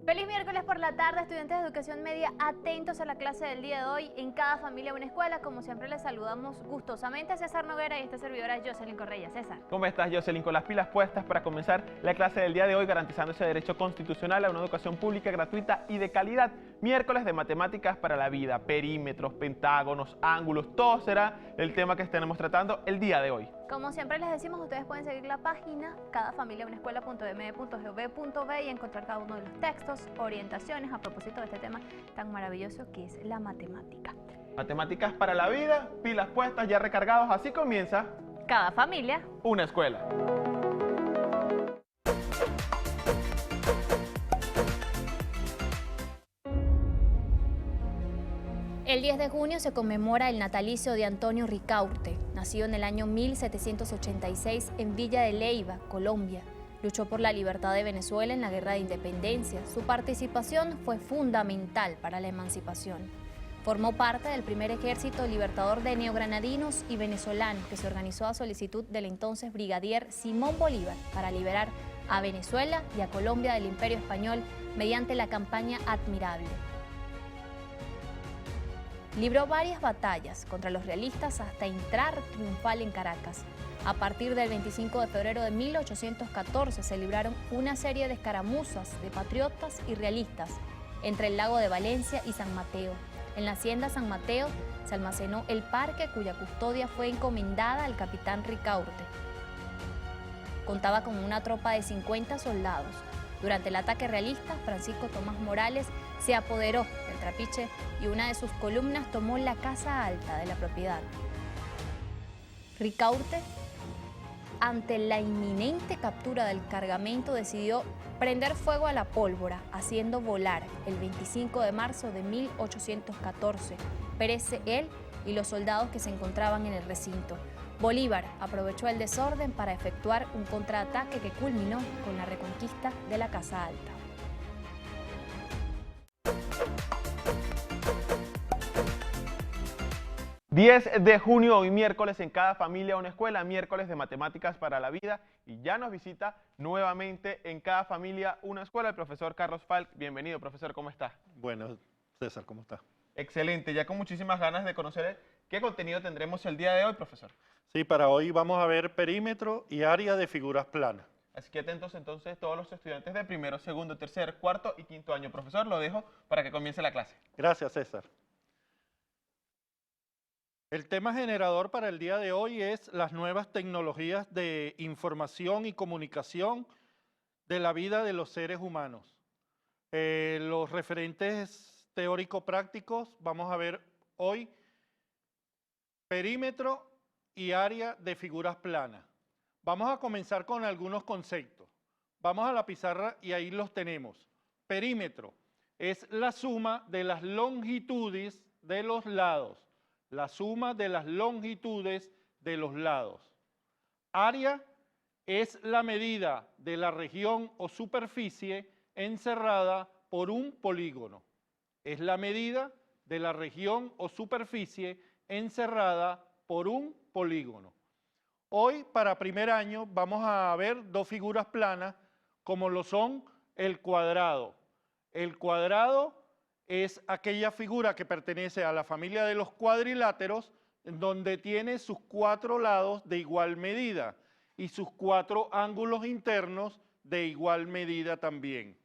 Feliz miércoles por la tarde, estudiantes de educación media, atentos a la clase del día de hoy. En cada familia una escuela, como siempre les saludamos gustosamente a César Noguera y esta servidora Jocelyn Correia. César. ¿Cómo estás, Jocelyn? Con las pilas puestas para comenzar la clase del día de hoy, garantizando ese derecho constitucional a una educación pública, gratuita y de calidad. Miércoles de matemáticas para la vida, perímetros, pentágonos, ángulos, todo será el tema que estaremos tratando el día de hoy. Como siempre les decimos, ustedes pueden seguir la página cadafamiliaunaescuela.md.gov.be y encontrar cada uno de los textos, orientaciones a propósito de este tema tan maravilloso que es la matemática. Matemáticas para la vida, pilas puestas, ya recargados, así comienza Cada familia una escuela. El 10 de junio se conmemora el natalicio de Antonio Ricaurte, nacido en el año 1786 en Villa de Leyva, Colombia. Luchó por la libertad de Venezuela en la Guerra de Independencia. Su participación fue fundamental para la emancipación. Formó parte del primer ejército libertador de neogranadinos y venezolanos que se organizó a solicitud del entonces brigadier Simón Bolívar para liberar a Venezuela y a Colombia del Imperio Español mediante la campaña Admirable. Libró varias batallas contra los realistas hasta entrar triunfal en Caracas. A partir del 25 de febrero de 1814 se libraron una serie de escaramuzas de patriotas y realistas entre el lago de Valencia y San Mateo. En la hacienda San Mateo se almacenó el parque cuya custodia fue encomendada al capitán Ricaurte. Contaba con una tropa de 50 soldados. Durante el ataque realista, Francisco Tomás Morales se apoderó del trapiche y una de sus columnas tomó la casa alta de la propiedad. Ricaurte, ante la inminente captura del cargamento, decidió prender fuego a la pólvora, haciendo volar el 25 de marzo de 1814. Perece él y los soldados que se encontraban en el recinto. Bolívar aprovechó el desorden para efectuar un contraataque que culminó con la reconquista de la Casa Alta. ...10 de junio, hoy miércoles, en cada familia una escuela, miércoles de matemáticas para la vida, y ya nos visita nuevamente en cada familia una escuela el profesor Carlos Falk. Bienvenido, profesor, ¿cómo está? Bueno, César, ¿cómo está? Excelente, ya con muchísimas ganas de conocer qué contenido tendremos el día de hoy, profesor. Sí, para hoy vamos a ver perímetro y área de figuras planas. Así que atentos entonces todos los estudiantes de primero, segundo, tercer, cuarto y quinto año. Profesor, lo dejo para que comience la clase. Gracias, César. El tema generador para el día de hoy es las nuevas tecnologías de información y comunicación de la vida de los seres humanos. Los referentes teórico-prácticos vamos a ver hoy perímetro y área de figuras planas. Vamos a comenzar con algunos conceptos. Vamos a la pizarra y ahí los tenemos. Perímetro es la suma de las longitudes de los lados. La suma de las longitudes de los lados. Área es la medida de la región o superficie encerrada por un polígono. Es la medida de la región o superficie encerrada por un polígono. Hoy, para primer año, vamos a ver dos figuras planas como lo son el cuadrado. El cuadrado es aquella figura que pertenece a la familia de los cuadriláteros, donde tiene sus cuatro lados de igual medida y sus cuatro ángulos internos de igual medida también.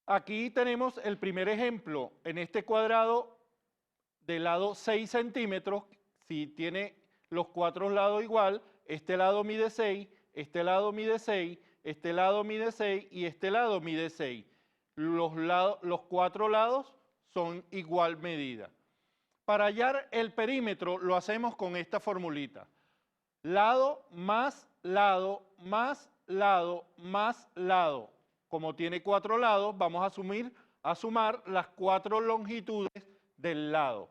Aquí tenemos el primer ejemplo. En este cuadrado de lado 6 centímetros, si tiene los cuatro lados igual, este lado mide 6, este lado mide 6, este lado mide 6 y este lado mide 6. Los cuatro lados son igual medida. Para hallar el perímetro lo hacemos con esta formulita. Lado más lado más lado más lado. Como tiene cuatro lados, vamos a sumar las cuatro longitudes del lado.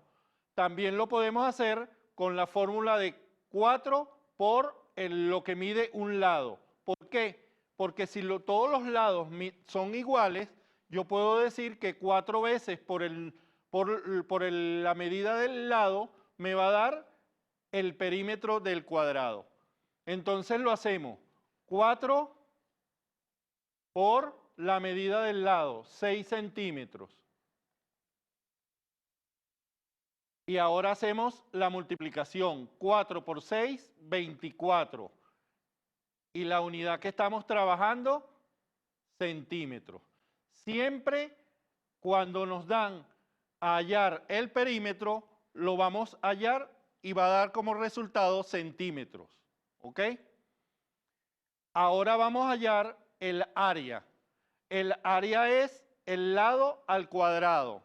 También lo podemos hacer con la fórmula de 4 por lo que mide un lado. ¿Por qué? Porque si todos los lados son iguales, yo puedo decir que 4 veces por la medida del lado me va a dar el perímetro del cuadrado. Entonces lo hacemos 4 por la medida del lado, 6 centímetros. Y ahora hacemos la multiplicación, 4 por 6, 24. Y la unidad que estamos trabajando, centímetros. Siempre cuando nos dan a hallar el perímetro, lo vamos a hallar y va a dar como resultado centímetros. ¿Ok? Ahora vamos a hallar el área. El área es el lado al cuadrado.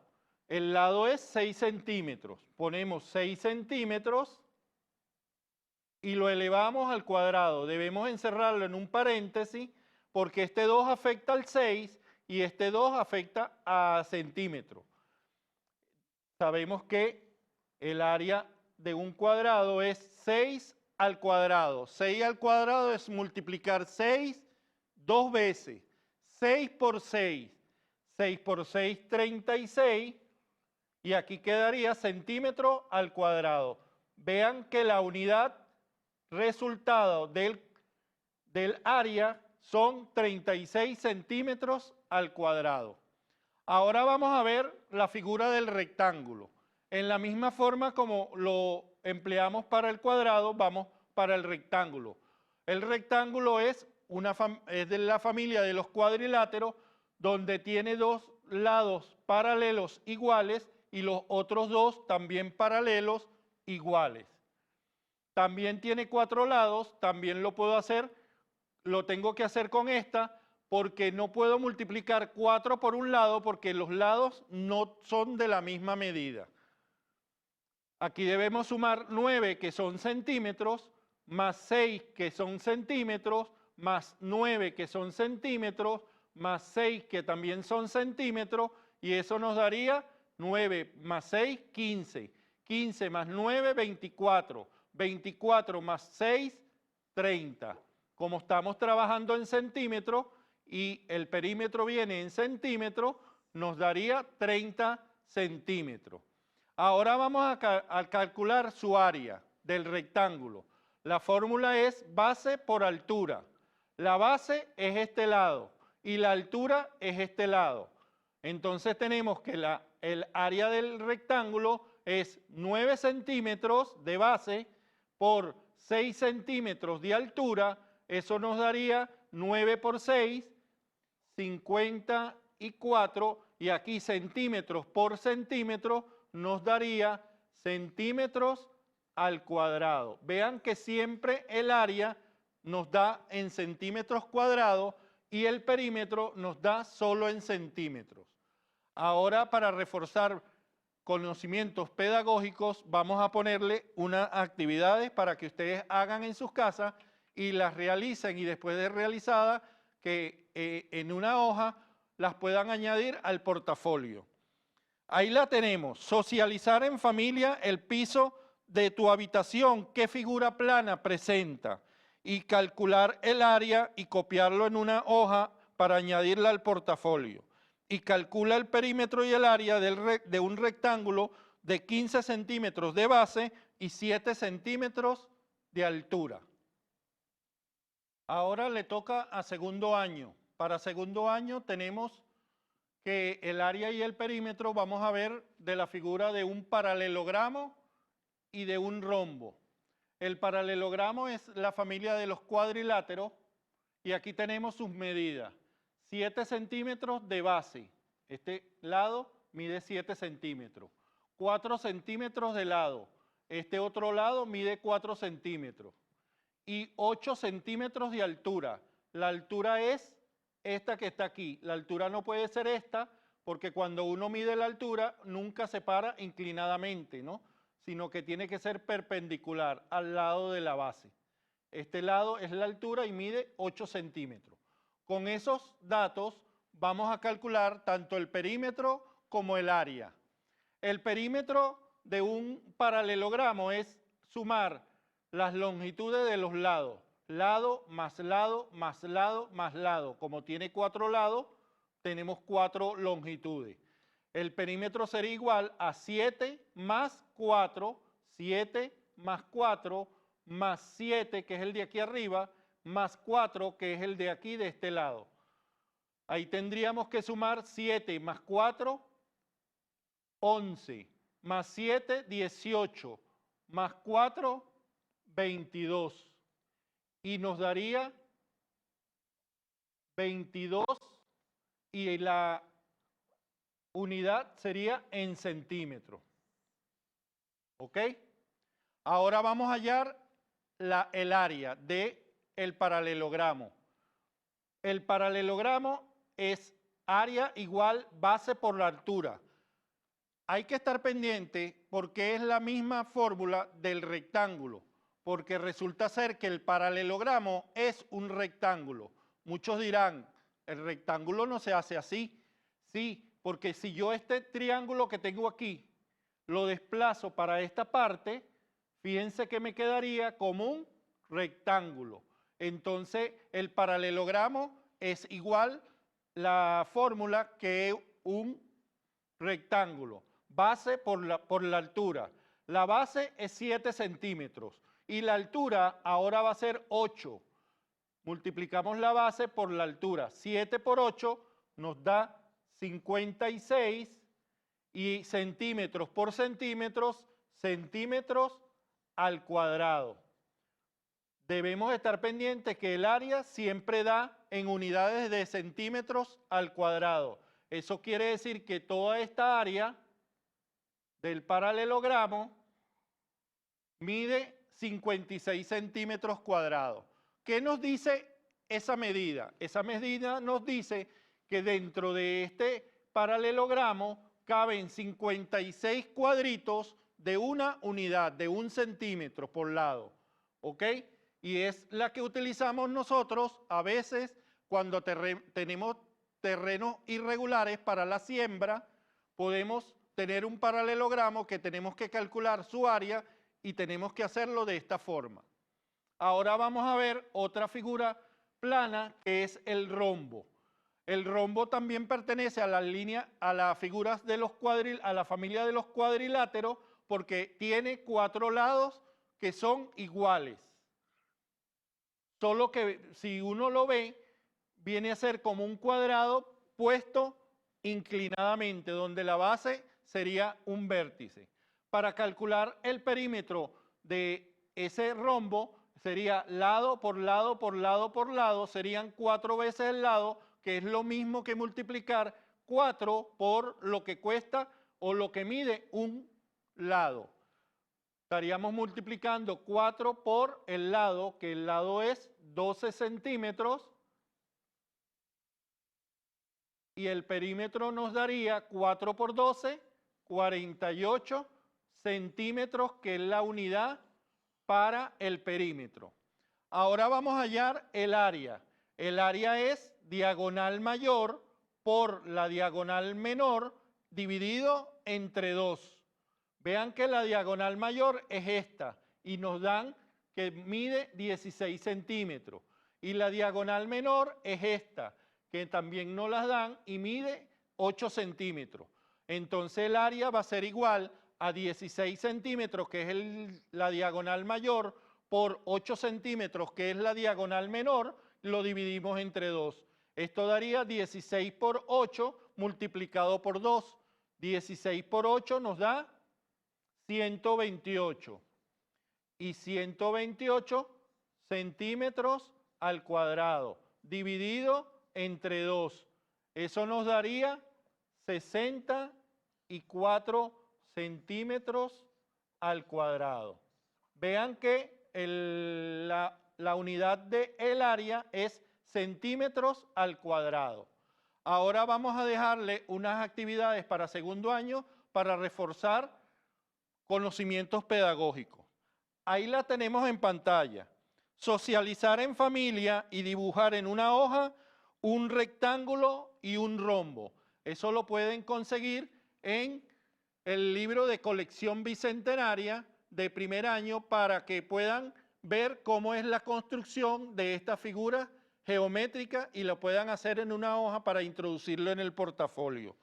El lado es 6 centímetros. Ponemos 6 centímetros y lo elevamos al cuadrado. Debemos encerrarlo en un paréntesis porque este 2 afecta al 6 y este 2 afecta a centímetros. Sabemos que el área de un cuadrado es 6 al cuadrado. 6 al cuadrado es multiplicar 6 2 veces. 6 por 6. 6 por 6, 36. Y aquí quedaría centímetro al cuadrado. Vean que la unidad resultado del área son 36 centímetros al cuadrado. Ahora vamos a ver la figura del rectángulo. En la misma forma como lo empleamos para el cuadrado, vamos para el rectángulo. El rectángulo es de la familia de los cuadriláteros, donde tiene 2 lados paralelos iguales y los otros 2 también paralelos iguales. También tiene 4 lados, también lo puedo hacer, lo tengo que hacer con esta, porque no puedo multiplicar 4 por un lado porque los lados no son de la misma medida. Aquí debemos sumar 9 que son centímetros, más 6 que son centímetros, más 9 que son centímetros, más 6 que también son centímetros, y eso nos daría 9 más 6, 15. 15 más 9, 24. 24 más 6, 30. Como estamos trabajando en centímetros y el perímetro viene en centímetros, nos daría 30 centímetros. Ahora vamos a calcular su área del rectángulo. La fórmula es base por altura. La base es este lado y la altura es este lado. Entonces tenemos que el área del rectángulo es 9 centímetros de base por 6 centímetros de altura. Eso nos daría 9 por 6, 54, y aquí centímetros por centímetro nos daría centímetros al cuadrado. Vean que siempre el área nos da en centímetros cuadrados y el perímetro nos da solo en centímetros. Ahora, para reforzar conocimientos pedagógicos, vamos a ponerle unas actividades para que ustedes hagan en sus casas y las realicen, y después de realizadas, que en una hoja las puedan añadir al portafolio. Ahí la tenemos: socializar en familia el piso de tu habitación, qué figura plana presenta, y calcular el área y copiarlo en una hoja para añadirla al portafolio. Y calcula el perímetro y el área de un rectángulo de 15 centímetros de base y 7 centímetros de altura. Ahora le toca a segundo año. Para segundo año tenemos que el área y el perímetro vamos a ver de la figura de un paralelogramo y de un rombo. El paralelogramo es la familia de los cuadriláteros y aquí tenemos sus medidas. 7 centímetros de base. Este lado mide 7 centímetros. 4 centímetros de lado. Este otro lado mide 4 centímetros. Y 8 centímetros de altura. La altura es esta que está aquí. La altura no puede ser esta porque cuando uno mide la altura nunca se para inclinadamente, ¿no? Sino que tiene que ser perpendicular al lado de la base. Este lado es la altura y mide 8 centímetros. Con esos datos vamos a calcular tanto el perímetro como el área. El perímetro de un paralelogramo es sumar las longitudes de los lados. Lado más lado más lado más lado. Como tiene 4 lados, tenemos 4 longitudes. El perímetro sería igual a 7 más 4, 7 más 4, más 7, que es el de aquí arriba, más 4, que es el de aquí de este lado. Ahí tendríamos que sumar 7 más 4, 11, más 7, 18, más 4, 22. Y nos daría 22 y la unidad sería en centímetros. ¿Ok? Ahora vamos a hallar el área del paralelogramo. El paralelogramo es área igual base por la altura. Hay que estar pendiente porque es la misma fórmula del rectángulo, porque resulta ser que el paralelogramo es un rectángulo. Muchos dirán, el rectángulo no se hace así. Sí, porque si yo este triángulo que tengo aquí lo desplazo para esta parte, fíjense que me quedaría como un rectángulo. Entonces, el paralelogramo es igual la fórmula que un rectángulo. Base por la altura. La base es 7 centímetros y la altura ahora va a ser 8. Multiplicamos la base por la altura. 7 por 8 nos da 56 y centímetros por centímetros, centímetros al cuadrado. Debemos estar pendientes que el área siempre da en unidades de centímetros al cuadrado. Eso quiere decir que toda esta área del paralelogramo mide 56 centímetros cuadrados. ¿Qué nos dice esa medida? Esa medida nos dice que dentro de este paralelogramo caben 56 cuadritos de una unidad, de 1 centímetro por lado. ¿Ok? Y es la que utilizamos nosotros a veces cuando tenemos terrenos irregulares para la siembra, podemos tener un paralelogramo que tenemos que calcular su área y tenemos que hacerlo de esta forma. Ahora vamos a ver otra figura plana que es el rombo. El rombo también pertenece a las figuras de a la familia de los cuadriláteros porque tiene 4 lados que son iguales. Solo que si uno lo ve, viene a ser como un cuadrado puesto inclinadamente, donde la base sería un vértice. Para calcular el perímetro de ese rombo, sería lado por lado por lado por lado, serían 4 veces el lado, que es lo mismo que multiplicar 4 por lo que cuesta o lo que mide un lado. Estaríamos multiplicando 4 por el lado, que el lado es 12 centímetros, y el perímetro nos daría 4 por 12, 48 centímetros, que es la unidad para el perímetro. Ahora vamos a hallar el área. El área es diagonal mayor por la diagonal menor dividido entre 2. Vean que la diagonal mayor es esta y nos dan que mide 16 centímetros. Y la diagonal menor es esta, que también nos las dan y mide 8 centímetros. Entonces el área va a ser igual a 16 centímetros, que es la diagonal mayor, por 8 centímetros, que es la diagonal menor, lo dividimos entre 2. Esto daría 16 por 8 multiplicado por 2. 16 por 8 nos da 128. Y 128 centímetros al cuadrado, dividido entre 2. Eso nos daría 64 centímetros al cuadrado. Vean que la unidad del área es centímetros al cuadrado. Ahora vamos a dejarle unas actividades para segundo año para reforzar conocimientos pedagógicos. Ahí la tenemos en pantalla. Socializar en familia y dibujar en una hoja un rectángulo y un rombo. Eso lo pueden conseguir en el libro de colección bicentenaria de primer año para que puedan ver cómo es la construcción de esta figura geométrica y lo puedan hacer en una hoja para introducirlo en el portafolio.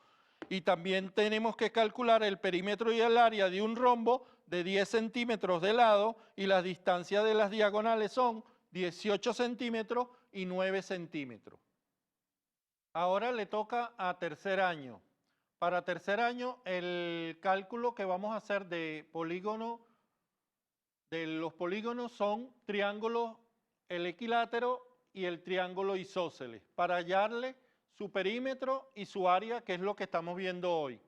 Y también tenemos que calcular el perímetro y el área de un rombo de 10 centímetros de lado y las distancias de las diagonales son 18 centímetros y 9 centímetros. Ahora le toca a tercer año. Para tercer año el cálculo que vamos a hacer de los polígonos son triángulos, el equilátero y el triángulo isósceles, para hallarle su perímetro y su área, que es lo que estamos viendo hoy.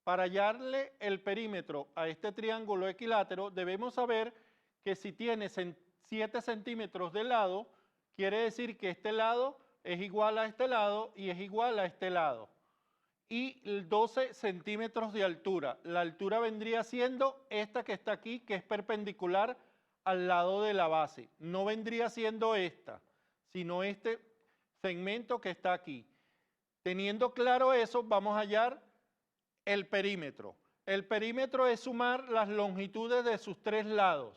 Para hallarle el perímetro a este triángulo equilátero, debemos saber que si tiene 7 centímetros de lado, quiere decir que este lado es igual a este lado y es igual a este lado. Y 12 centímetros de altura. La altura vendría siendo esta que está aquí, que es perpendicular al lado de la base. No vendría siendo esta, sino este segmento que está aquí. Teniendo claro eso, vamos a hallar el perímetro. El perímetro es sumar las longitudes de sus tres lados.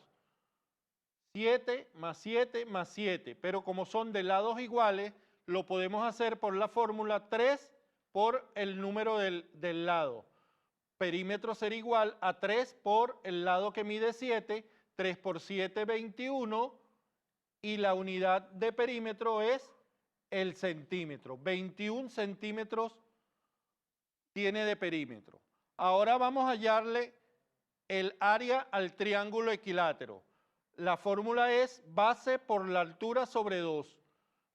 7 más 7 más 7, pero como son de lados iguales, lo podemos hacer por la fórmula 3 por el número del lado. Perímetro será igual a 3 por el lado que mide 7, 3 por 7, 21, y la unidad de perímetro es el centímetro. 21 centímetros tiene de perímetro. Ahora vamos a hallarle el área al triángulo equilátero. La fórmula es base por la altura sobre 2.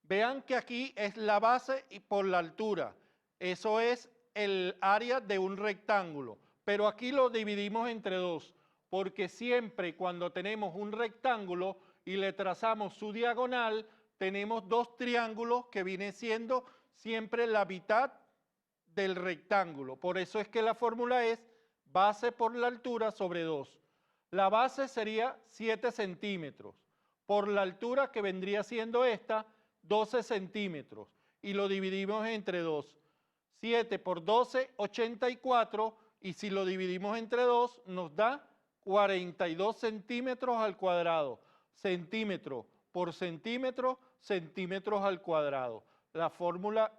Vean que aquí es la base y por la altura. Eso es el área de un rectángulo. Pero aquí lo dividimos entre 2, porque siempre cuando tenemos un rectángulo y le trazamos su diagonal, tenemos dos triángulos que viene siendo siempre la mitad del rectángulo. Por eso es que la fórmula es base por la altura sobre 2. La base sería 7 centímetros. Por la altura que vendría siendo esta, 12 centímetros. Y lo dividimos entre 2. 7 por 12, 84. Y si lo dividimos entre 2, nos da 42 centímetros al cuadrado. Centímetro por centímetro, centímetros al cuadrado. La fórmula,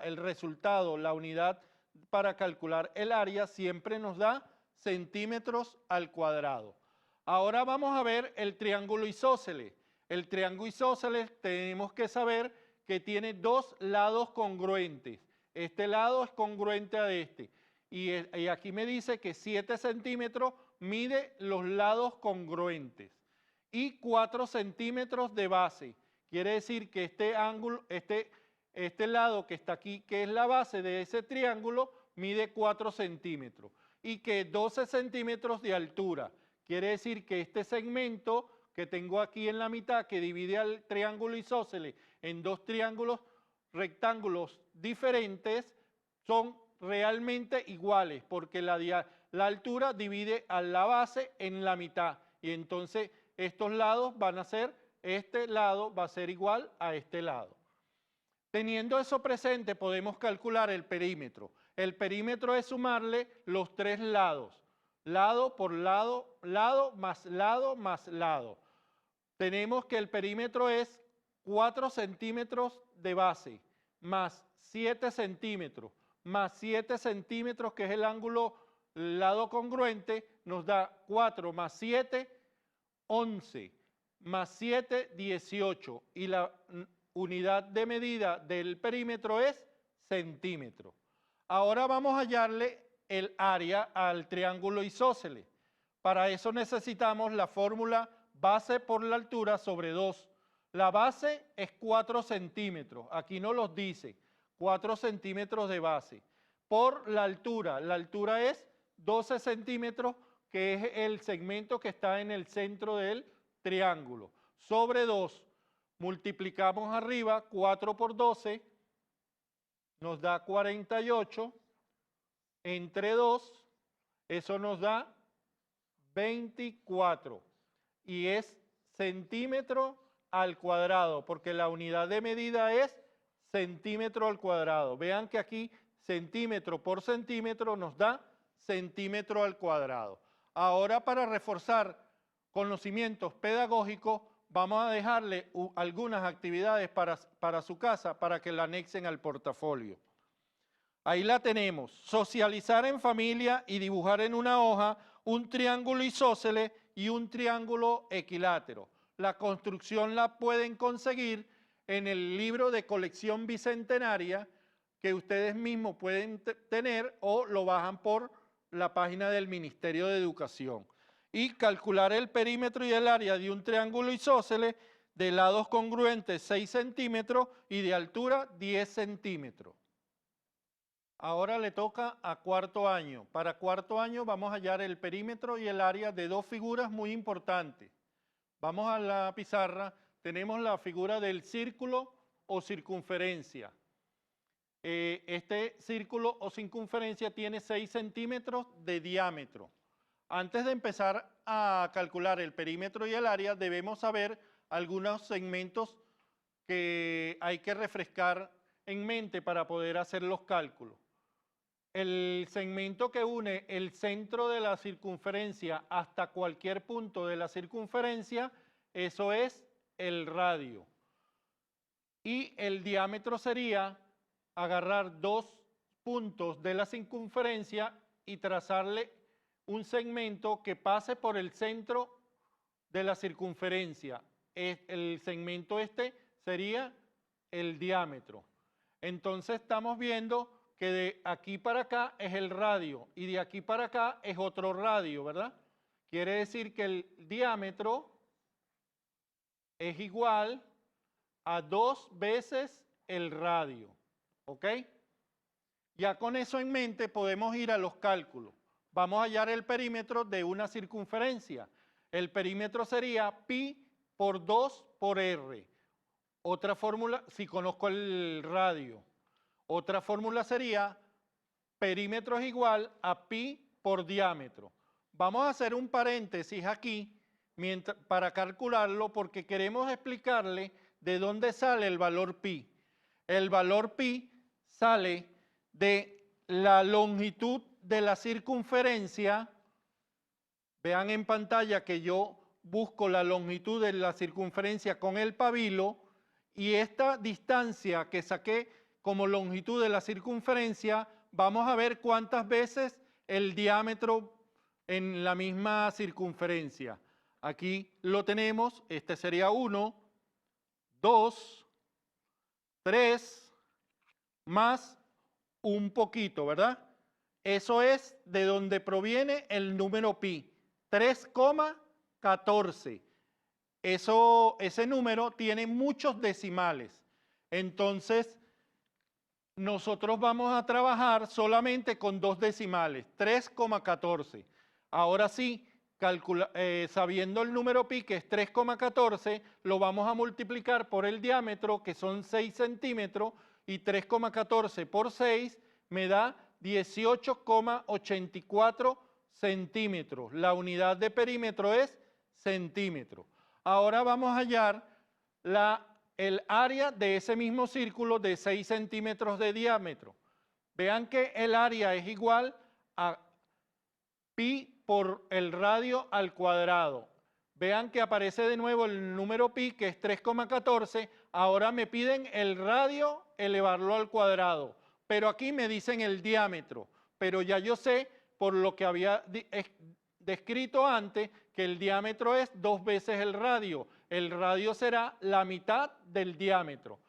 el resultado, la unidad para calcular el área siempre nos da centímetros al cuadrado. Ahora vamos a ver el triángulo isósceles. El triángulo isósceles tenemos que saber que tiene dos lados congruentes. Este lado es congruente a este. Y aquí me dice que 7 centímetros mide los lados congruentes. Y 4 centímetros de base. Quiere decir que este ángulo, este lado que está aquí, que es la base de ese triángulo, mide 4 centímetros. Y que 12 centímetros de altura. Quiere decir que este segmento que tengo aquí en la mitad, que divide al triángulo isósceles en dos rectángulos diferentes, son realmente iguales, porque la altura divide a la base en la mitad. Y entonces estos lados van a ser, este lado va a ser igual a este lado. Teniendo eso presente, podemos calcular el perímetro. El perímetro es sumarle los tres lados. Lado por lado, lado más lado más lado. Tenemos que el perímetro es 4 centímetros de base, más 7 centímetros, más 7 centímetros, que es el ángulo lado congruente, nos da 4 más 7, 11, más 7, 18. Y la unidad de medida del perímetro es centímetro. Ahora vamos a hallarle el área al triángulo isósceles. Para eso necesitamos la fórmula base por la altura sobre 2. La base es 4 centímetros, aquí no los dice, 4 centímetros de base. Por la altura es 12 centímetros, que es el segmento que está en el centro del triángulo. Sobre 2, multiplicamos arriba, 4 por 12, nos da 48, entre 2, eso nos da 24, y es centímetro al cuadrado, porque la unidad de medida es centímetro al cuadrado. Vean que aquí centímetro por centímetro nos da centímetro al cuadrado. Ahora, para reforzar conocimientos pedagógicos, vamos a dejarle algunas actividades para su casa para que la anexen al portafolio. Ahí la tenemos, socializar en familia y dibujar en una hoja un triángulo isósceles y un triángulo equilátero. La construcción la pueden conseguir en el libro de colección bicentenaria que ustedes mismos pueden tener o lo bajan por la página del Ministerio de Educación. Y calcular el perímetro y el área de un triángulo isósceles de lados congruentes 6 centímetros y de altura 10 centímetros. Ahora le toca a cuarto año. Para cuarto año vamos a hallar el perímetro y el área de dos figuras muy importantes. Vamos a la pizarra, tenemos la figura del círculo o circunferencia. Este círculo o circunferencia tiene 6 centímetros de diámetro. Antes de empezar a calcular el perímetro y el área, debemos saber algunos segmentos que hay que refrescar en mente para poder hacer los cálculos. El segmento que une el centro de la circunferencia hasta cualquier punto de la circunferencia, eso es el radio. Y el diámetro sería agarrar dos puntos de la circunferencia y trazarle un segmento que pase por el centro de la circunferencia. El segmento este sería el diámetro. Entonces estamos viendo que de aquí para acá es el radio y de aquí para acá es otro radio, ¿verdad? Quiere decir que el diámetro es igual a 2 veces el radio, ¿ok? Ya con eso en mente podemos ir a los cálculos. Vamos a hallar el perímetro de una circunferencia. El perímetro sería pi por 2 por r. Otra fórmula, si conozco el radio. Otra fórmula sería perímetro es igual a pi por diámetro. Vamos a hacer un paréntesis aquí para calcularlo porque queremos explicarle de dónde sale el valor pi. El valor pi sale de la longitud de la circunferencia. Vean en pantalla que yo busco la longitud de la circunferencia con el pabilo y esta distancia que saqué como longitud de la circunferencia, vamos a ver cuántas veces el diámetro en la misma circunferencia. Aquí lo tenemos, este sería 1, 2, 3, más un poquito, ¿verdad? Eso es de donde proviene el número pi, 3,14. Ese número tiene muchos decimales. Entonces, nosotros vamos a trabajar solamente con 2 decimales, 3,14. Ahora sí, sabiendo el número pi, que es 3,14, lo vamos a multiplicar por el diámetro, que son 6 centímetros, y 3,14 por 6 me da 18,84 centímetros. La unidad de perímetro es centímetro. Ahora vamos a hallar el área de ese mismo círculo de 6 centímetros de diámetro. Vean que el área es igual a pi por el radio al cuadrado. Vean que aparece de nuevo el número pi, que es 3,14. Ahora me piden el radio elevarlo al cuadrado. Pero aquí me dicen el diámetro. Pero ya yo sé, por lo que había descrito antes, que el diámetro es 2 veces el radio. El radio será la mitad del diámetro.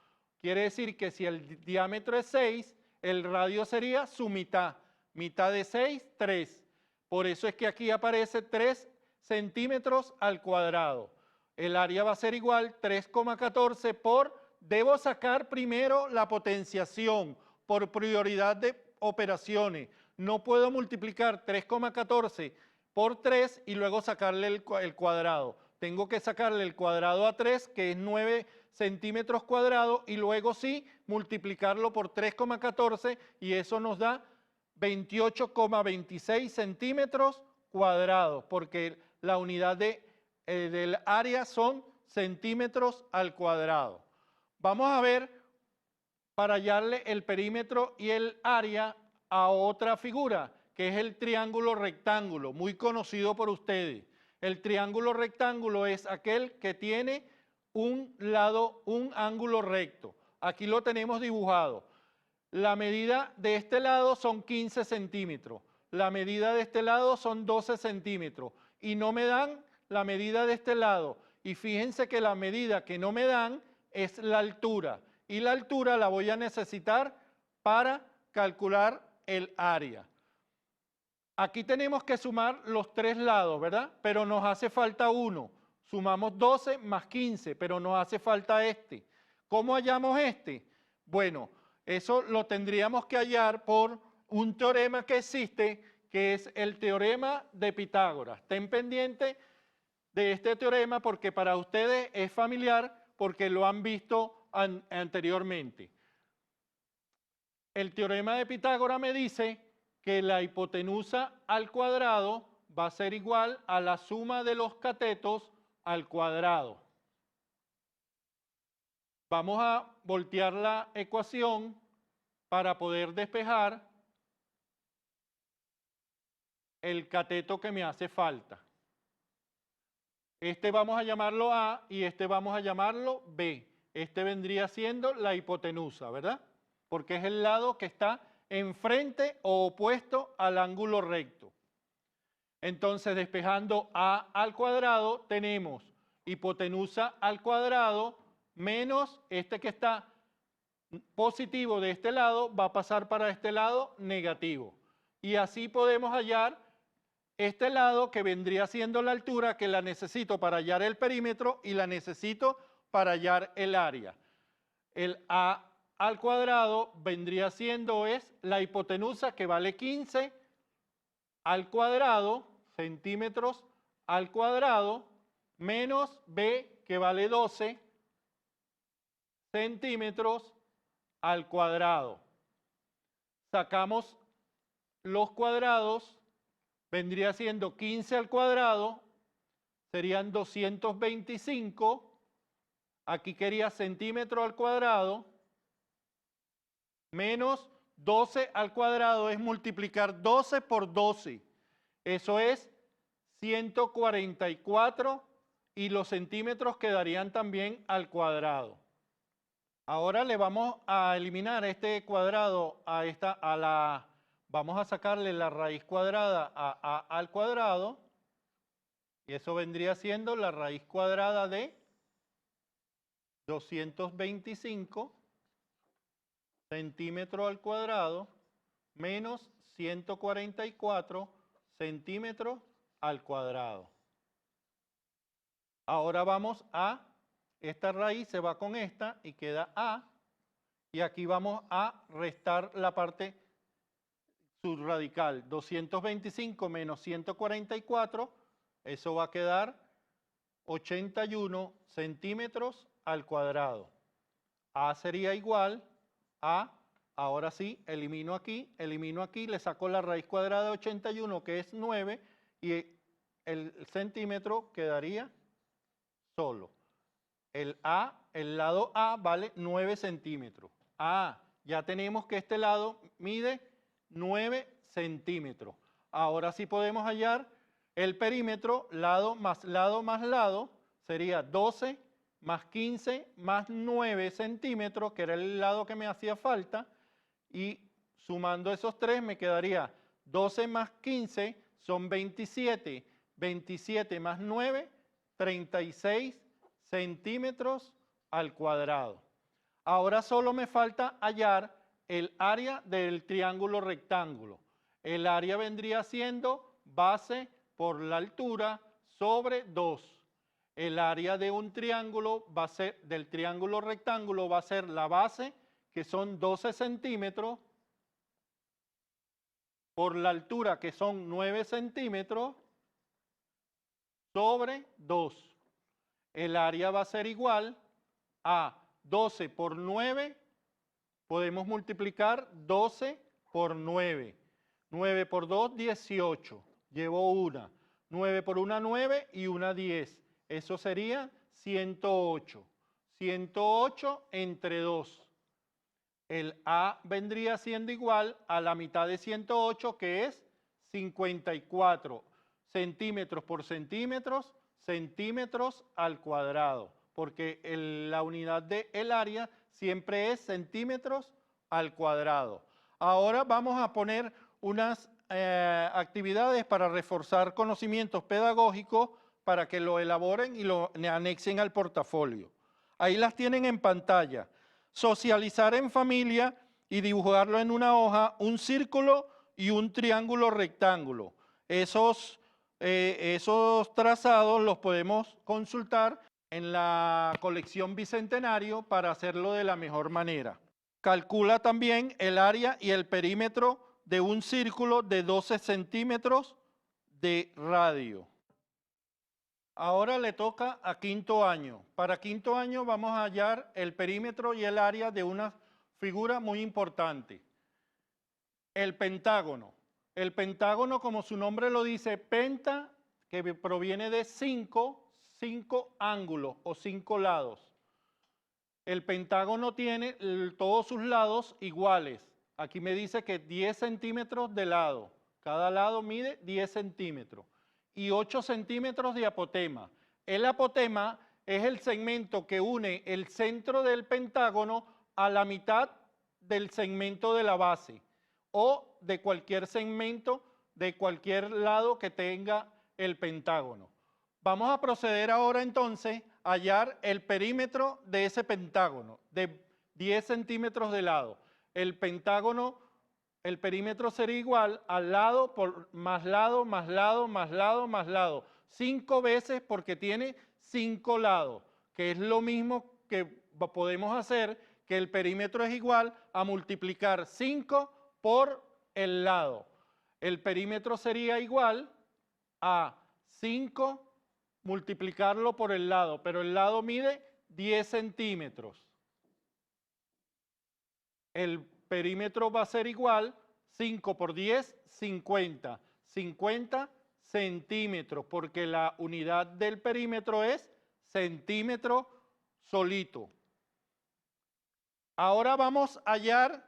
Quiere decir que si el diámetro es 6, el radio sería su mitad. Mitad de 6, 3. Por eso es que aquí aparece 3 centímetros al cuadrado. El área va a ser igual 3,14 por, debo sacar primero la potenciación por prioridad de operaciones. No puedo multiplicar 3,14 por 3 y luego sacarle el cuadrado. Tengo que sacarle el cuadrado a 3, que es 9 centímetros cuadrados, y luego sí multiplicarlo por 3,14 y eso nos da 28,26 centímetros cuadrados, porque la unidad del área son centímetros al cuadrado. Vamos a ver, para hallarle el perímetro y el área a otra figura, que es el triángulo rectángulo, muy conocido por ustedes. El triángulo rectángulo es aquel que tiene un lado, un ángulo recto. Aquí lo tenemos dibujado. La medida de este lado son 15 centímetros. La medida de este lado son 12 centímetros. Y no me dan la medida de este lado. Y fíjense que la medida que no me dan es la altura. Y la altura la voy a necesitar para calcular el área. Aquí tenemos que sumar los tres lados, ¿verdad? Pero nos hace falta uno. Sumamos 12 más 15, pero nos hace falta este. ¿Cómo hallamos este? Bueno, eso lo tendríamos que hallar por un teorema que existe, que es el teorema de Pitágoras. Estén pendientes de este teorema porque para ustedes es familiar porque lo han visto anteriormente. El teorema de Pitágoras me dice que la hipotenusa al cuadrado va a ser igual a la suma de los catetos al cuadrado. Vamos a voltear la ecuación para poder despejar el cateto que me hace falta. Este vamos a llamarlo A y este vamos a llamarlo B. Este vendría siendo la hipotenusa, ¿verdad? Porque es el lado que está enfrente o opuesto al ángulo recto. Entonces, despejando A al cuadrado, tenemos hipotenusa al cuadrado menos este que está positivo de este lado, va a pasar para este lado negativo. Y así podemos hallar este lado que vendría siendo la altura que la necesito para hallar el perímetro y la necesito para hallar el área. El A al cuadrado vendría siendo es la hipotenusa que vale 15 al cuadrado, centímetros al cuadrado, menos B que vale 12 centímetros al cuadrado. Sacamos los cuadrados, vendría siendo 15 al cuadrado, serían 225, aquí quería centímetro al cuadrado, menos 12 al cuadrado es multiplicar 12 por 12. Eso es 144 y los centímetros quedarían también al cuadrado. Ahora le vamos a eliminar este cuadrado vamos a sacarle la raíz cuadrada a al cuadrado y eso vendría siendo la raíz cuadrada de 225 centímetros al cuadrado menos 144 centímetros al cuadrado. Ahora vamos a, esta raíz se va con esta y queda A, y aquí vamos a restar la parte subradical, 225 menos 144, eso va a quedar 81 centímetros al cuadrado. A sería igual a, ahora sí, elimino aquí, le saco la raíz cuadrada de 81 que es 9 y el centímetro quedaría solo. El lado A vale 9 centímetros. Ya tenemos que este lado mide 9 centímetros. Ahora sí podemos hallar el perímetro, lado más lado, sería 12 más 15 más 9 centímetros, que era el lado que me hacía falta, y sumando esos tres me quedaría 12 más 15 son 27, 27 más 9, 36 centímetros al cuadrado. Ahora solo me falta hallar el área del triángulo rectángulo. El área vendría siendo base por la altura sobre 2. El área de un triángulo va a ser, del triángulo rectángulo va a ser la base, que son 12 centímetros, por la altura, que son 9 centímetros, sobre 2. El área va a ser igual a 12 por 9, podemos multiplicar 12 por 9. 9 por 2, 18. Llevo una. 9 por 1, 9 y una 10. Eso sería 108. 108 entre 2. El A vendría siendo igual a la mitad de 108, que es 54. centímetros por centímetros, centímetros al cuadrado, porque la unidad del área siempre es centímetros al cuadrado. Ahora vamos a poner unas actividades para reforzar conocimientos pedagógicos para que lo elaboren y lo anexen al portafolio. Ahí las tienen en pantalla. Socializar en familia y dibujarlo en una hoja, un círculo y un triángulo rectángulo. Esos trazados los podemos consultar en la colección Bicentenario para hacerlo de la mejor manera. Calcula también el área y el perímetro de un círculo de 12 centímetros de radio. Ahora le toca a quinto año. Para quinto año vamos a hallar el perímetro y el área de una figura muy importante. El pentágono. El pentágono, como su nombre lo dice, penta, que proviene de cinco ángulos o 5 lados. El pentágono tiene todos sus lados iguales. Aquí me dice que 10 centímetros de lado. Cada lado mide 10 centímetros. Y 8 centímetros de apotema. El apotema es el segmento que une el centro del pentágono a la mitad del segmento de la base o de cualquier segmento de cualquier lado que tenga el pentágono. Vamos a proceder ahora entonces a hallar el perímetro de ese pentágono de 10 centímetros de lado. El pentágono, el perímetro sería igual al lado por más lado, más lado, más lado, más lado. 5 veces porque tiene 5 lados, que es lo mismo que podemos hacer, que el perímetro es igual a multiplicar 5 por el lado. El perímetro sería igual a 5 multiplicarlo por el lado, pero el lado mide 10 centímetros. El perímetro va a ser igual, 5 por 10, 50. 50 centímetros, porque la unidad del perímetro es centímetro solito. Ahora vamos a hallar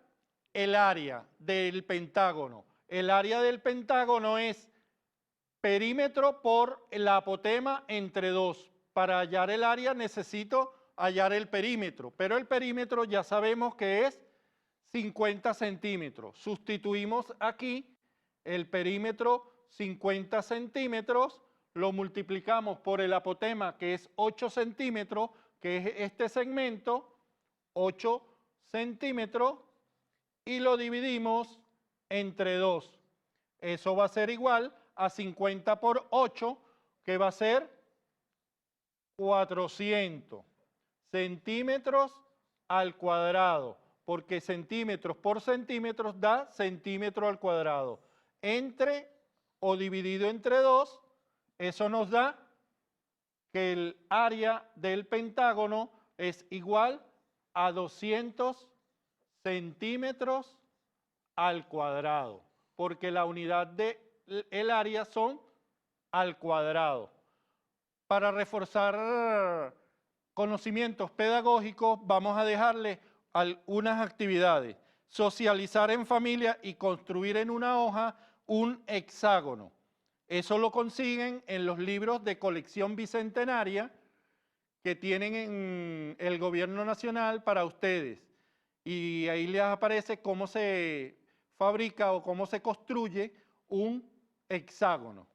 el área del pentágono. El área del pentágono es perímetro por la apotema entre 2. Para hallar el área necesito hallar el perímetro, pero el perímetro ya sabemos que es 50 centímetros. Sustituimos aquí el perímetro 50 centímetros, lo multiplicamos por el apotema que es 8 centímetros, que es este segmento, 8 centímetros, y lo dividimos entre 2. Eso va a ser igual a 50 por 8, que va a ser 400 centímetros al cuadrado, porque centímetros por centímetros da centímetro al cuadrado. Entre o dividido entre 2, eso nos da que el área del pentágono es igual a 200 centímetros al cuadrado, porque la unidad del área son al cuadrado. Para reforzar conocimientos pedagógicos, vamos a dejarle algunas actividades. Socializar en familia y construir en una hoja un hexágono. Eso lo consiguen en los libros de colección bicentenaria que tienen en el gobierno nacional para ustedes. Y ahí les aparece cómo se fabrica o cómo se construye un hexágono.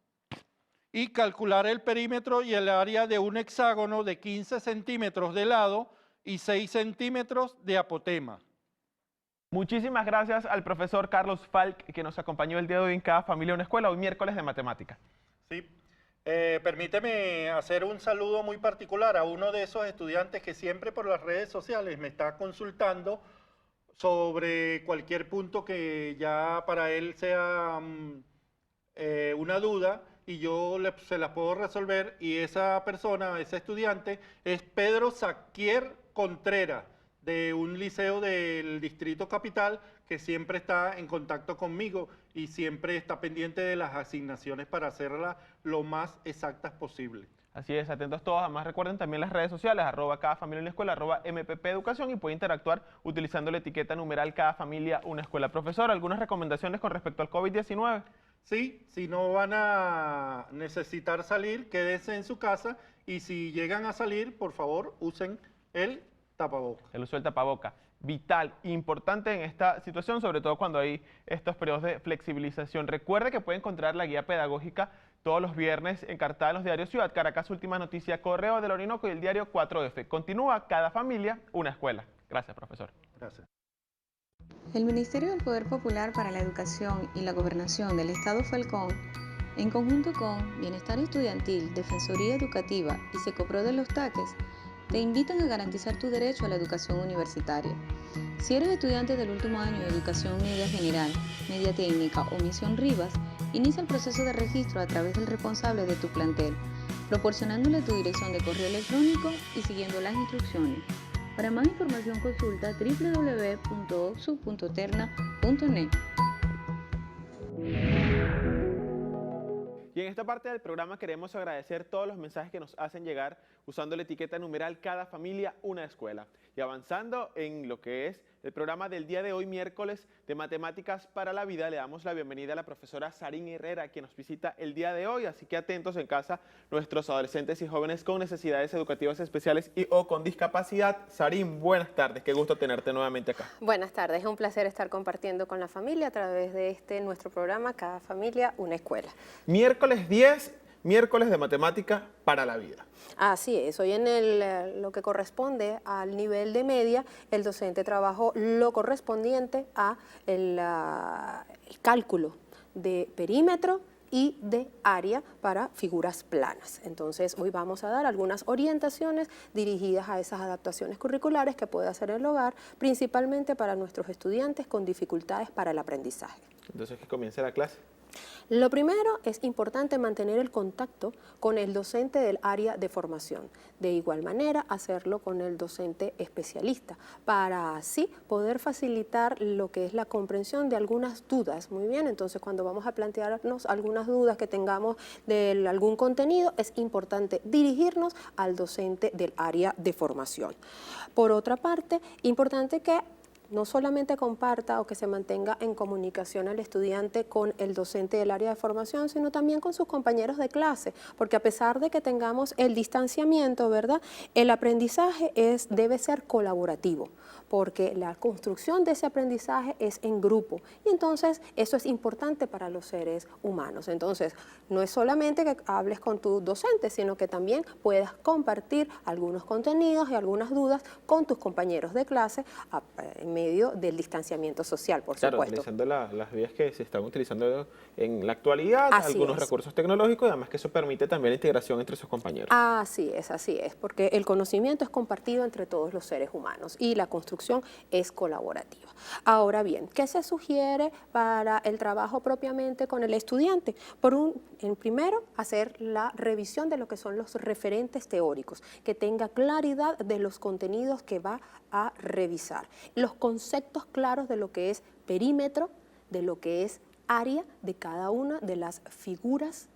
Y calcular el perímetro y el área de un hexágono de 15 centímetros de lado y 6 centímetros de apotema. Muchísimas gracias al profesor Carlos Falk, que nos acompañó el día de hoy en Cada Familia Una Escuela, hoy miércoles de matemática. Sí, permíteme hacer un saludo muy particular a uno de esos estudiantes que siempre por las redes sociales me está consultando sobre cualquier punto que ya para él sea una duda y yo se las puedo resolver, y esa persona, ese estudiante, es Pedro Saquier Contreras, de un liceo del Distrito Capital, que siempre está en contacto conmigo y siempre está pendiente de las asignaciones para hacerlas lo más exactas posible. Así es, atentos todos. Además recuerden también las redes sociales, @Cada Familia Una Escuela, @MPP Educación, y puede interactuar utilizando la etiqueta numeral Cada Familia Una Escuela. Profesor, ¿algunas recomendaciones con respecto al COVID-19? Sí, si no van a necesitar salir, quédense en su casa y si llegan a salir, por favor, usen el tapaboca. El uso del tapaboca. Vital, importante en esta situación, sobre todo cuando hay estos periodos de flexibilización. Recuerde que puede encontrar la guía pedagógica todos los viernes encartada en los diarios Ciudad Caracas, Última Noticia, Correo del Orinoco y el diario 4F. Continúa cada familia, una escuela. Gracias, profesor. Gracias. El Ministerio del Poder Popular para la Educación y la Gobernación del Estado Falcón, en conjunto con Bienestar Estudiantil, Defensoría Educativa y Secopro de Los Taques, te invitan a garantizar tu derecho a la educación universitaria. Si eres estudiante del último año de Educación Media General, Media Técnica o Misión Rivas, inicia el proceso de registro a través del responsable de tu plantel, proporcionándole tu dirección de correo electrónico y siguiendo las instrucciones. Para más información consulta www.oxu.terna.net. Y en esta parte del programa queremos agradecer todos los mensajes que nos hacen llegar usando la etiqueta numeral Cada Familia, una Escuela. Y avanzando en lo que es el programa del día de hoy, miércoles de Matemáticas para la Vida, le damos la bienvenida a la profesora Sarín Herrera, quien nos visita el día de hoy. Así que atentos en casa nuestros adolescentes y jóvenes con necesidades educativas especiales y o con discapacidad. Sarín, buenas tardes, qué gusto tenerte nuevamente acá. Buenas tardes, es un placer estar compartiendo con la familia a través de nuestro programa Cada Familia, una Escuela. Miércoles 10, miércoles de Matemática para la Vida. Así es, hoy en lo que corresponde al nivel de media, el docente trabajó lo correspondiente a el cálculo de perímetro y de área para figuras planas. Entonces, hoy vamos a dar algunas orientaciones dirigidas a esas adaptaciones curriculares que puede hacer el hogar, principalmente para nuestros estudiantes con dificultades para el aprendizaje. Entonces, que comience la clase. Lo primero es importante mantener el contacto con el docente del área de formación. De igual manera, hacerlo con el docente especialista para así poder facilitar lo que es la comprensión de algunas dudas. Muy bien, entonces cuando vamos a plantearnos algunas dudas que tengamos de algún contenido, es importante dirigirnos al docente del área de formación. Por otra parte, importante que no solamente comparta o que se mantenga en comunicación al estudiante con el docente del área de formación, sino también con sus compañeros de clase, porque a pesar de que tengamos el distanciamiento, ¿verdad?, el aprendizaje debe ser colaborativo, porque la construcción de ese aprendizaje es en grupo y entonces eso es importante para los seres humanos. Entonces, no es solamente que hables con tu docente, sino que también puedas compartir algunos contenidos y algunas dudas con tus compañeros de clase en medio del distanciamiento social, por supuesto. Utilizando las vías que se están utilizando en la actualidad, Así algunos es. recursos tecnológicos, y además que eso permite también la integración entre sus compañeros. Así es, porque el conocimiento es compartido entre todos los seres humanos y la construcción es colaborativa. Ahora bien, ¿qué se sugiere para el trabajo propiamente con el estudiante? En primero, hacer la revisión de lo que son los referentes teóricos, que tenga claridad de los contenidos que va a revisar, los conceptos claros de lo que es perímetro, de lo que es área de cada una de las figuras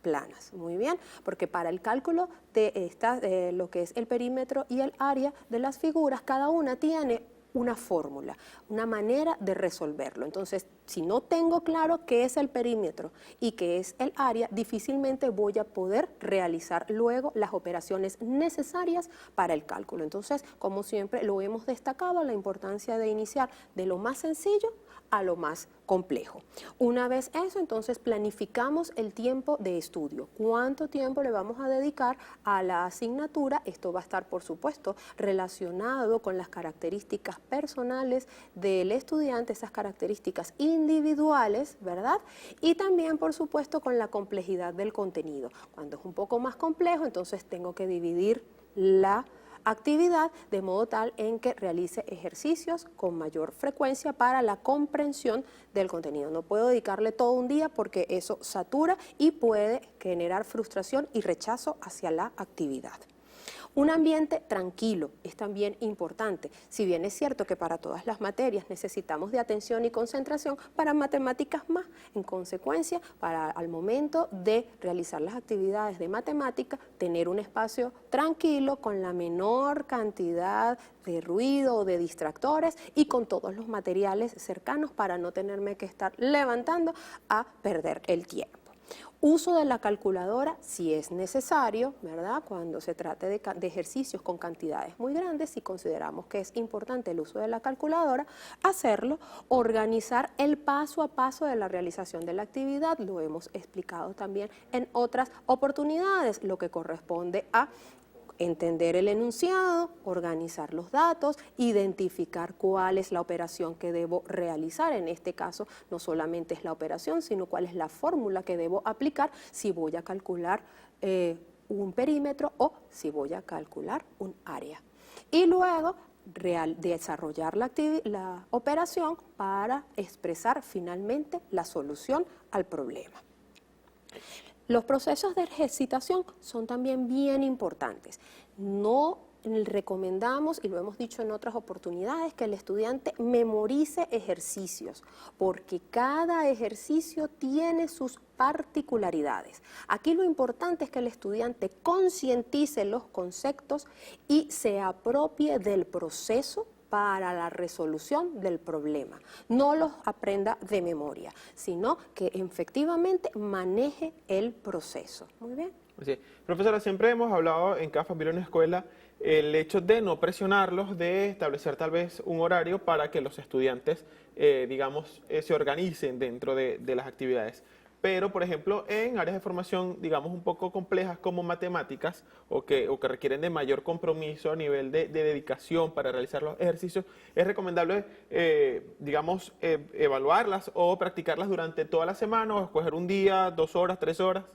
planas. Muy bien, porque para el cálculo de lo que es el perímetro y el área de las figuras, cada una tiene una fórmula, una manera de resolverlo. Entonces, si no tengo claro qué es el perímetro y qué es el área, difícilmente voy a poder realizar luego las operaciones necesarias para el cálculo. Entonces, como siempre lo hemos destacado, la importancia de iniciar de lo más sencillo a lo más complejo. Una vez eso, entonces planificamos el tiempo de estudio. ¿Cuánto tiempo le vamos a dedicar a la asignatura? Esto va a estar, por supuesto, relacionado con las características personales del estudiante, esas características individuales, ¿verdad? Y también, por supuesto, con la complejidad del contenido. Cuando es un poco más complejo, entonces tengo que dividir la actividad de modo tal en que realice ejercicios con mayor frecuencia para la comprensión del contenido. No puedo dedicarle todo un día porque eso satura y puede generar frustración y rechazo hacia la actividad. Un ambiente tranquilo es también importante. Si bien es cierto que para todas las materias necesitamos de atención y concentración, para matemáticas más. En consecuencia, al momento de realizar las actividades de matemática, tener un espacio tranquilo con la menor cantidad de ruido o de distractores y con todos los materiales cercanos para no tenerme que estar levantando a perder el tiempo. Uso de la calculadora si es necesario, ¿verdad? Cuando se trate de ejercicios con cantidades muy grandes, si consideramos que es importante el uso de la calculadora, hacerlo, organizar el paso a paso de la realización de la actividad, lo hemos explicado también en otras oportunidades, lo que corresponde a entender el enunciado, organizar los datos, identificar cuál es la operación que debo realizar. En este caso, no solamente es la operación, sino cuál es la fórmula que debo aplicar si voy a calcular un perímetro o si voy a calcular un área. Y luego, desarrollar la operación para expresar finalmente la solución al problema. Los procesos de ejercitación son también bien importantes. No recomendamos, y lo hemos dicho en otras oportunidades, que el estudiante memorice ejercicios, porque cada ejercicio tiene sus particularidades. Aquí lo importante es que el estudiante concientice los conceptos y se apropie del proceso para la resolución del problema. No los aprenda de memoria, sino que efectivamente maneje el proceso. Muy bien. Sí. Profesora, siempre hemos hablado en cada familia en una escuela el hecho de no presionarlos, de establecer tal vez un horario para que los estudiantes, digamos, se organicen dentro de las actividades. Pero, por ejemplo, en áreas de formación, digamos, un poco complejas como matemáticas o que requieren de mayor compromiso a nivel de dedicación para realizar los ejercicios, es recomendable, digamos, evaluarlas o practicarlas durante toda la semana o escoger un día, 2 horas, 3 horas.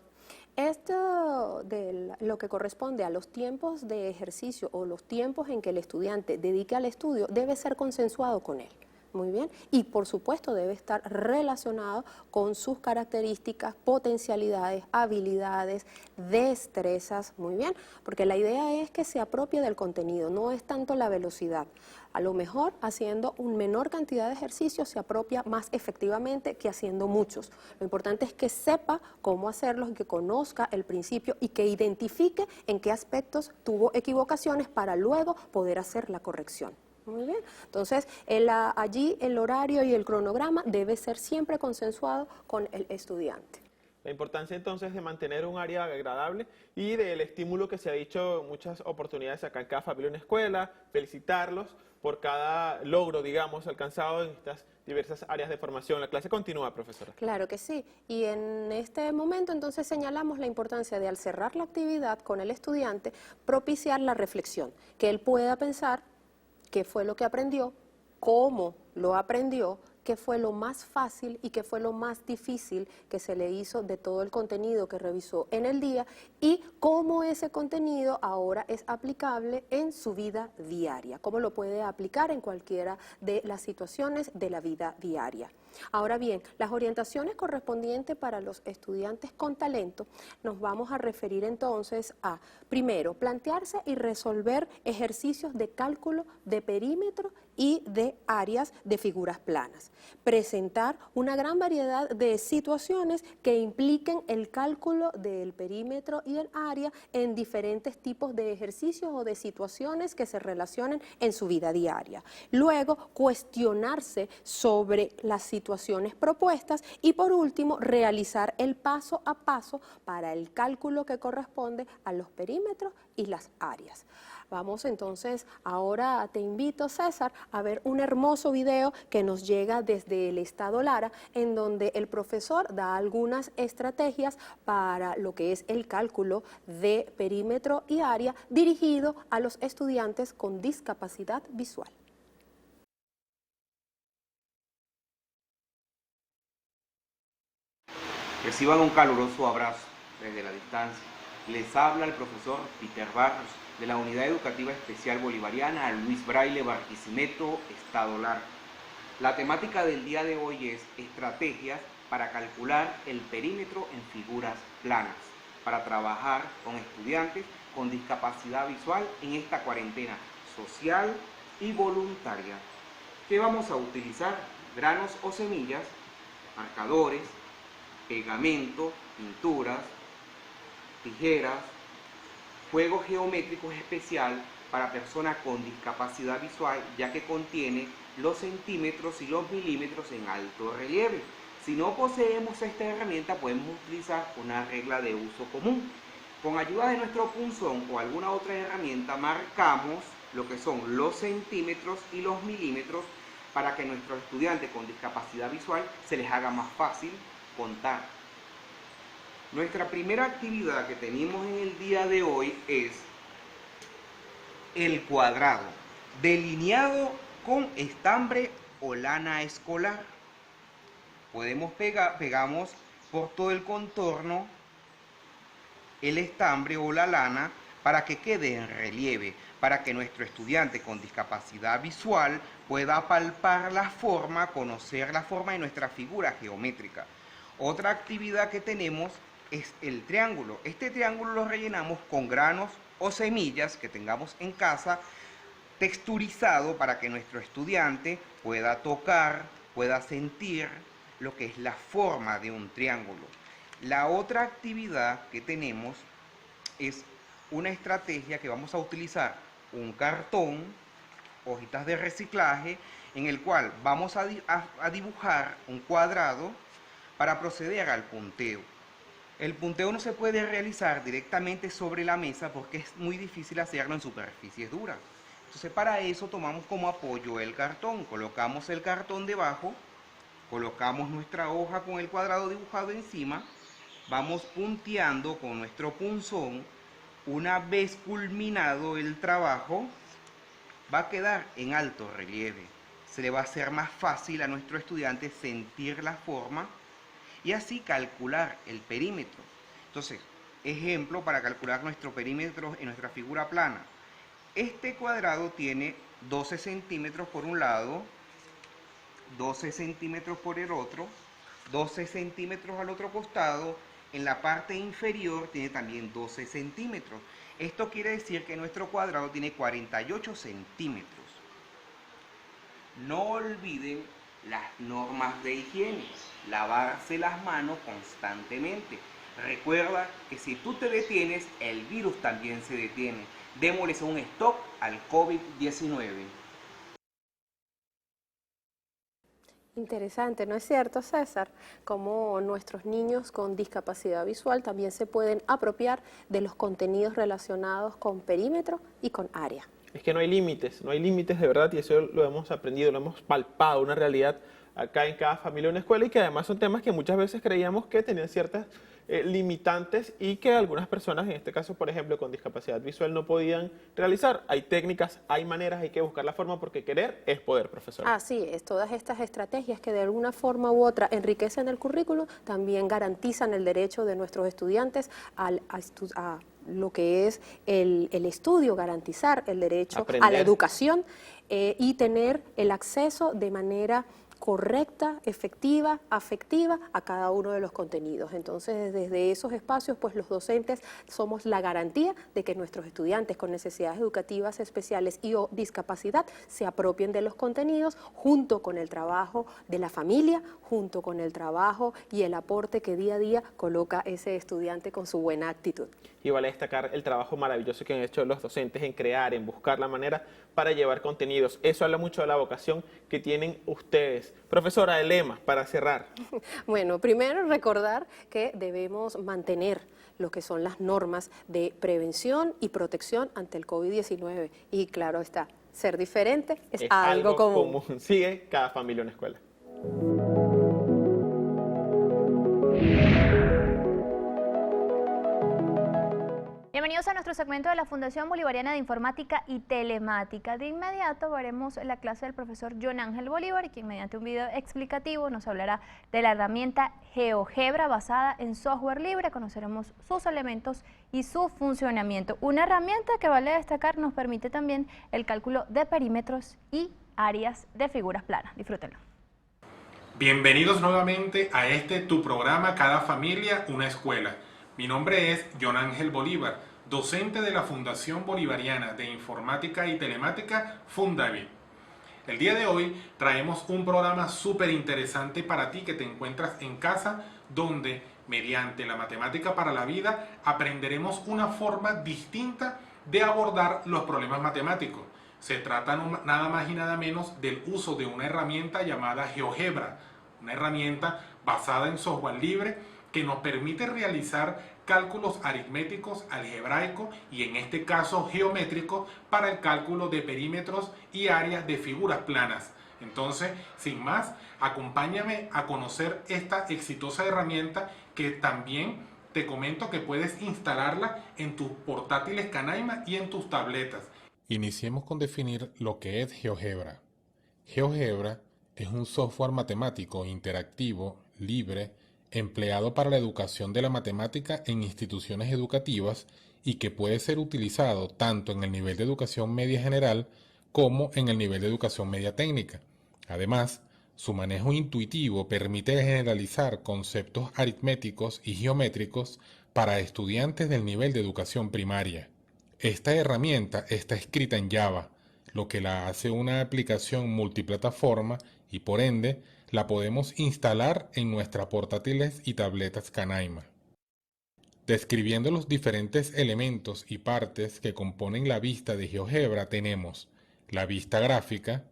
Esto de lo que corresponde a los tiempos de ejercicio o los tiempos en que el estudiante dedique al estudio debe ser consensuado con él. Muy bien, y por supuesto debe estar relacionado con sus características, potencialidades, habilidades, destrezas, muy bien, porque la idea es que se apropie del contenido, no es tanto la velocidad. A lo mejor haciendo una menor cantidad de ejercicios se apropia más efectivamente que haciendo muchos. Lo importante es que sepa cómo hacerlos y que conozca el principio y que identifique en qué aspectos tuvo equivocaciones para luego poder hacer la corrección. Muy bien, entonces allí el horario y el cronograma debe ser siempre consensuado con el estudiante. La importancia entonces de mantener un área agradable y del estímulo que se ha dicho en muchas oportunidades acá en cada familia en la escuela, felicitarlos por cada logro, digamos, alcanzado en estas diversas áreas de formación. La clase continúa, profesora. Claro que sí, y en este momento entonces señalamos la importancia de al cerrar la actividad con el estudiante, propiciar la reflexión, que él pueda pensar qué fue lo que aprendió, cómo lo aprendió, qué fue lo más fácil y qué fue lo más difícil que se le hizo de todo el contenido que revisó en el día y cómo ese contenido ahora es aplicable en su vida diaria, cómo lo puede aplicar en cualquiera de las situaciones de la vida diaria. Ahora bien, las orientaciones correspondientes para los estudiantes con talento nos vamos a referir entonces a, primero, plantearse y resolver ejercicios de cálculo de perímetro y de áreas de figuras planas. Presentar una gran variedad de situaciones que impliquen el cálculo del perímetro y el área en diferentes tipos de ejercicios o de situaciones que se relacionen en su vida diaria. Luego, cuestionarse sobre las situaciones propuestas y por último, realizar el paso a paso para el cálculo que corresponde a los perímetros y las áreas. Vamos entonces, ahora te invito, César, a ver un hermoso video que nos llega desde el Estado Lara, en donde el profesor da algunas estrategias para lo que es el cálculo de perímetro y área dirigido a los estudiantes con discapacidad visual. Reciban un caluroso abrazo desde la distancia. Les habla el profesor Peter Barros, de la Unidad Educativa Especial Bolivariana Luis Braille Barquisimeto, Estado Lara. La temática del día de hoy es estrategias para calcular el perímetro en figuras planas, para trabajar con estudiantes con discapacidad visual en esta cuarentena social y voluntaria. ¿Qué vamos a utilizar? Granos o semillas, marcadores, pegamento, pinturas, tijeras, juego geométrico especial para personas con discapacidad visual, ya que contiene los centímetros y los milímetros en alto relieve. Si no poseemos esta herramienta, podemos utilizar una regla de uso común. Con ayuda de nuestro punzón o alguna otra herramienta, marcamos lo que son los centímetros y los milímetros para que a nuestros estudiantes con discapacidad visual se les haga más fácil contar. Nuestra primera actividad que tenemos en el día de hoy es el cuadrado, delineado con estambre o lana escolar. Pegamos por todo el contorno el estambre o la lana para que quede en relieve, para que nuestro estudiante con discapacidad visual pueda palpar la forma, conocer la forma de nuestra figura geométrica. Otra actividad que tenemos es el triángulo. Este triángulo lo rellenamos con granos o semillas que tengamos en casa, texturizado para que nuestro estudiante pueda tocar, pueda sentir lo que es la forma de un triángulo. La otra actividad que tenemos es una estrategia que vamos a utilizar un cartón, hojitas de reciclaje, en el cual vamos a dibujar un cuadrado para proceder al punteo. El punteo no se puede realizar directamente sobre la mesa porque es muy difícil hacerlo en superficies duras. Entonces para eso tomamos como apoyo el cartón, colocamos el cartón debajo, colocamos nuestra hoja con el cuadrado dibujado encima, vamos punteando con nuestro punzón. Una vez culminado el trabajo, va a quedar en alto relieve. Se le va a hacer más fácil a nuestro estudiante sentir la forma y así calcular el perímetro. Entonces, ejemplo para calcular nuestro perímetro en nuestra figura plana. Este cuadrado tiene 12 centímetros por un lado, 12 centímetros por el otro, 12 centímetros al otro costado. En la parte inferior tiene también 12 centímetros. Esto quiere decir que nuestro cuadrado tiene 48 centímetros. No olviden las normas de higiene. Lavarse las manos constantemente. Recuerda que si tú te detienes, el virus también se detiene. Démosles un stop al COVID-19. Interesante, ¿no es cierto, César? Cómo nuestros niños con discapacidad visual también se pueden apropiar de los contenidos relacionados con perímetro y con área. Es que no hay límites de verdad, y eso lo hemos aprendido, lo hemos palpado, una realidad acá en Cada Familia Una Escuela, y que además son temas que muchas veces creíamos que tenían ciertas limitantes y que algunas personas, en este caso, por ejemplo, con discapacidad visual, no podían realizar. Hay técnicas, hay maneras, hay que buscar la forma, porque querer es poder, profesor. Así es, todas estas estrategias que de alguna forma u otra enriquecen el currículo, también garantizan el derecho de nuestros estudiantes a lo que es el estudio, garantizar el derecho a la educación y tener el acceso de manera correcta, efectiva, afectiva a cada uno de los contenidos. Entonces, desde esos espacios, pues los docentes somos la garantía de que nuestros estudiantes con necesidades educativas especiales y o discapacidad se apropien de los contenidos junto con el trabajo de la familia, junto con el trabajo y el aporte que día a día coloca ese estudiante con su buena actitud. Y vale destacar el trabajo maravilloso que han hecho los docentes en crear, en buscar la manera para llevar contenidos. Eso habla mucho de la vocación que tienen ustedes. Profesora, el lema para cerrar. Bueno, primero recordar que debemos mantener lo que son las normas de prevención y protección ante el COVID-19. Y claro está, ser diferente es algo común. Sigue Cada Familia Una Escuela. Bienvenidos a nuestro segmento de la Fundación Bolivariana de Informática y Telemática. De inmediato veremos la clase del profesor John Ángel Bolívar, quien mediante un video explicativo nos hablará de la herramienta GeoGebra basada en software libre. Conoceremos sus elementos y su funcionamiento. Una herramienta que vale destacar nos permite también el cálculo de perímetros y áreas de figuras planas. Disfrútenlo. Bienvenidos nuevamente a tu programa Cada Familia Una Escuela. Mi nombre es John Ángel Bolívar, docente de la Fundación Bolivariana de Informática y Telemática, Fundavi. El día de hoy traemos un programa súper interesante para ti que te encuentras en casa, donde mediante la matemática para la vida aprenderemos una forma distinta de abordar los problemas matemáticos. Se trata nada más y nada menos del uso de una herramienta llamada GeoGebra, una herramienta basada en software libre que nos permite realizar cálculos aritméticos, algebraicos y en este caso geométricos para el cálculo de perímetros y áreas de figuras planas. Entonces, sin más, acompáñame a conocer esta exitosa herramienta que también te comento que puedes instalarla en tus portátiles Canaima y en tus tabletas. Iniciemos con definir lo que es GeoGebra. GeoGebra es un software matemático interactivo, libre, empleado para la educación de la matemática en instituciones educativas y que puede ser utilizado tanto en el nivel de educación media general como en el nivel de educación media técnica. Además, su manejo intuitivo permite generalizar conceptos aritméticos y geométricos para estudiantes del nivel de educación primaria. Esta herramienta está escrita en Java, lo que la hace una aplicación multiplataforma y por ende la podemos instalar en nuestras portátiles y tabletas Canaima. Describiendo los diferentes elementos y partes que componen la vista de GeoGebra tenemos la vista gráfica,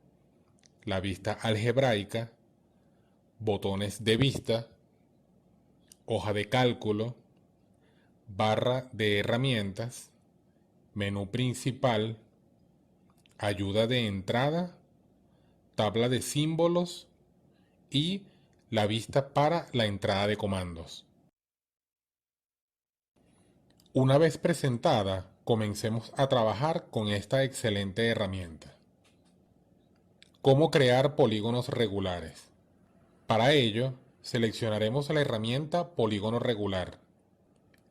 la vista algebraica, botones de vista, hoja de cálculo, barra de herramientas, menú principal, ayuda de entrada, tabla de símbolos y la vista para la entrada de comandos. Una vez presentada, comencemos a trabajar con esta excelente herramienta. ¿Cómo crear polígonos regulares? Para ello, seleccionaremos la herramienta Polígono Regular.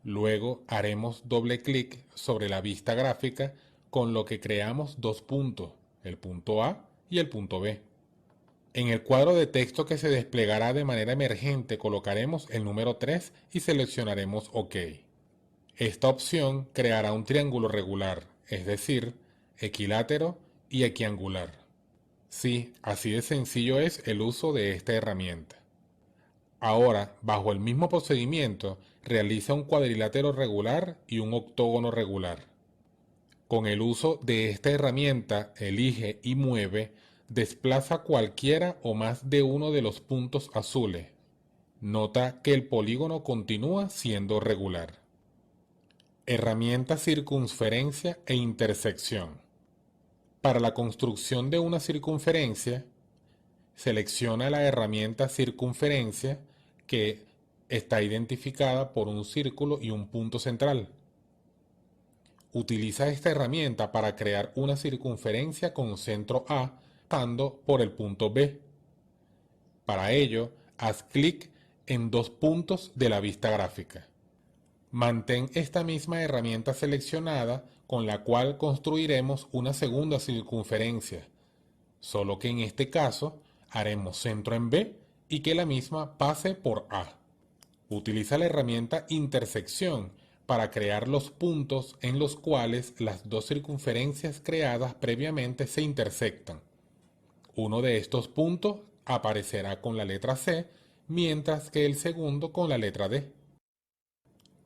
Luego haremos doble clic sobre la vista gráfica, con lo que creamos dos puntos, el punto A y el punto B. En el cuadro de texto que se desplegará de manera emergente colocaremos el número 3 y seleccionaremos OK. Esta opción creará un triángulo regular, es decir, equilátero y equiangular. Sí, así de sencillo es el uso de esta herramienta. Ahora, bajo el mismo procedimiento, realiza un cuadrilátero regular y un octógono regular. Con el uso de esta herramienta, elige y mueve, desplaza cualquiera o más de uno de los puntos azules. Nota que el polígono continúa siendo regular. Herramienta circunferencia e intersección. Para la construcción de una circunferencia, selecciona la herramienta circunferencia que está identificada por un círculo y un punto central. Utiliza esta herramienta para crear una circunferencia con centro A pasando por el punto B. Para ello, haz clic en dos puntos de la vista gráfica. Mantén esta misma herramienta seleccionada con la cual construiremos una segunda circunferencia, solo que en este caso haremos centro en B y que la misma pase por A. Utiliza la herramienta intersección para crear los puntos en los cuales las dos circunferencias creadas previamente se intersectan. Uno de estos puntos aparecerá con la letra C, mientras que el segundo con la letra D.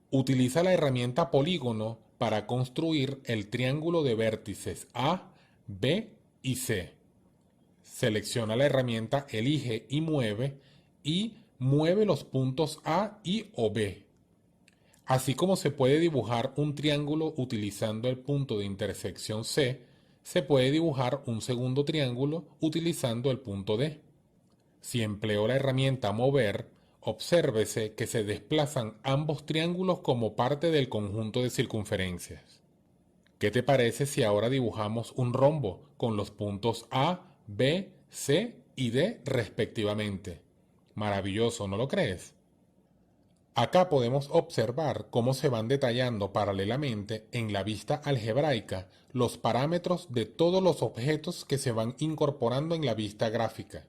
Utiliza la herramienta polígono para construir el triángulo de vértices A, B y C. Selecciona la herramienta Elige y mueve los puntos A y o B. Así como se puede dibujar un triángulo utilizando el punto de intersección C, se puede dibujar un segundo triángulo utilizando el punto D. Si empleo la herramienta Mover, obsérvese que se desplazan ambos triángulos como parte del conjunto de circunferencias. ¿Qué te parece si ahora dibujamos un rombo con los puntos A, B, C y D respectivamente? Maravilloso, ¿no lo crees? Acá podemos observar cómo se van detallando paralelamente en la vista algebraica los parámetros de todos los objetos que se van incorporando en la vista gráfica.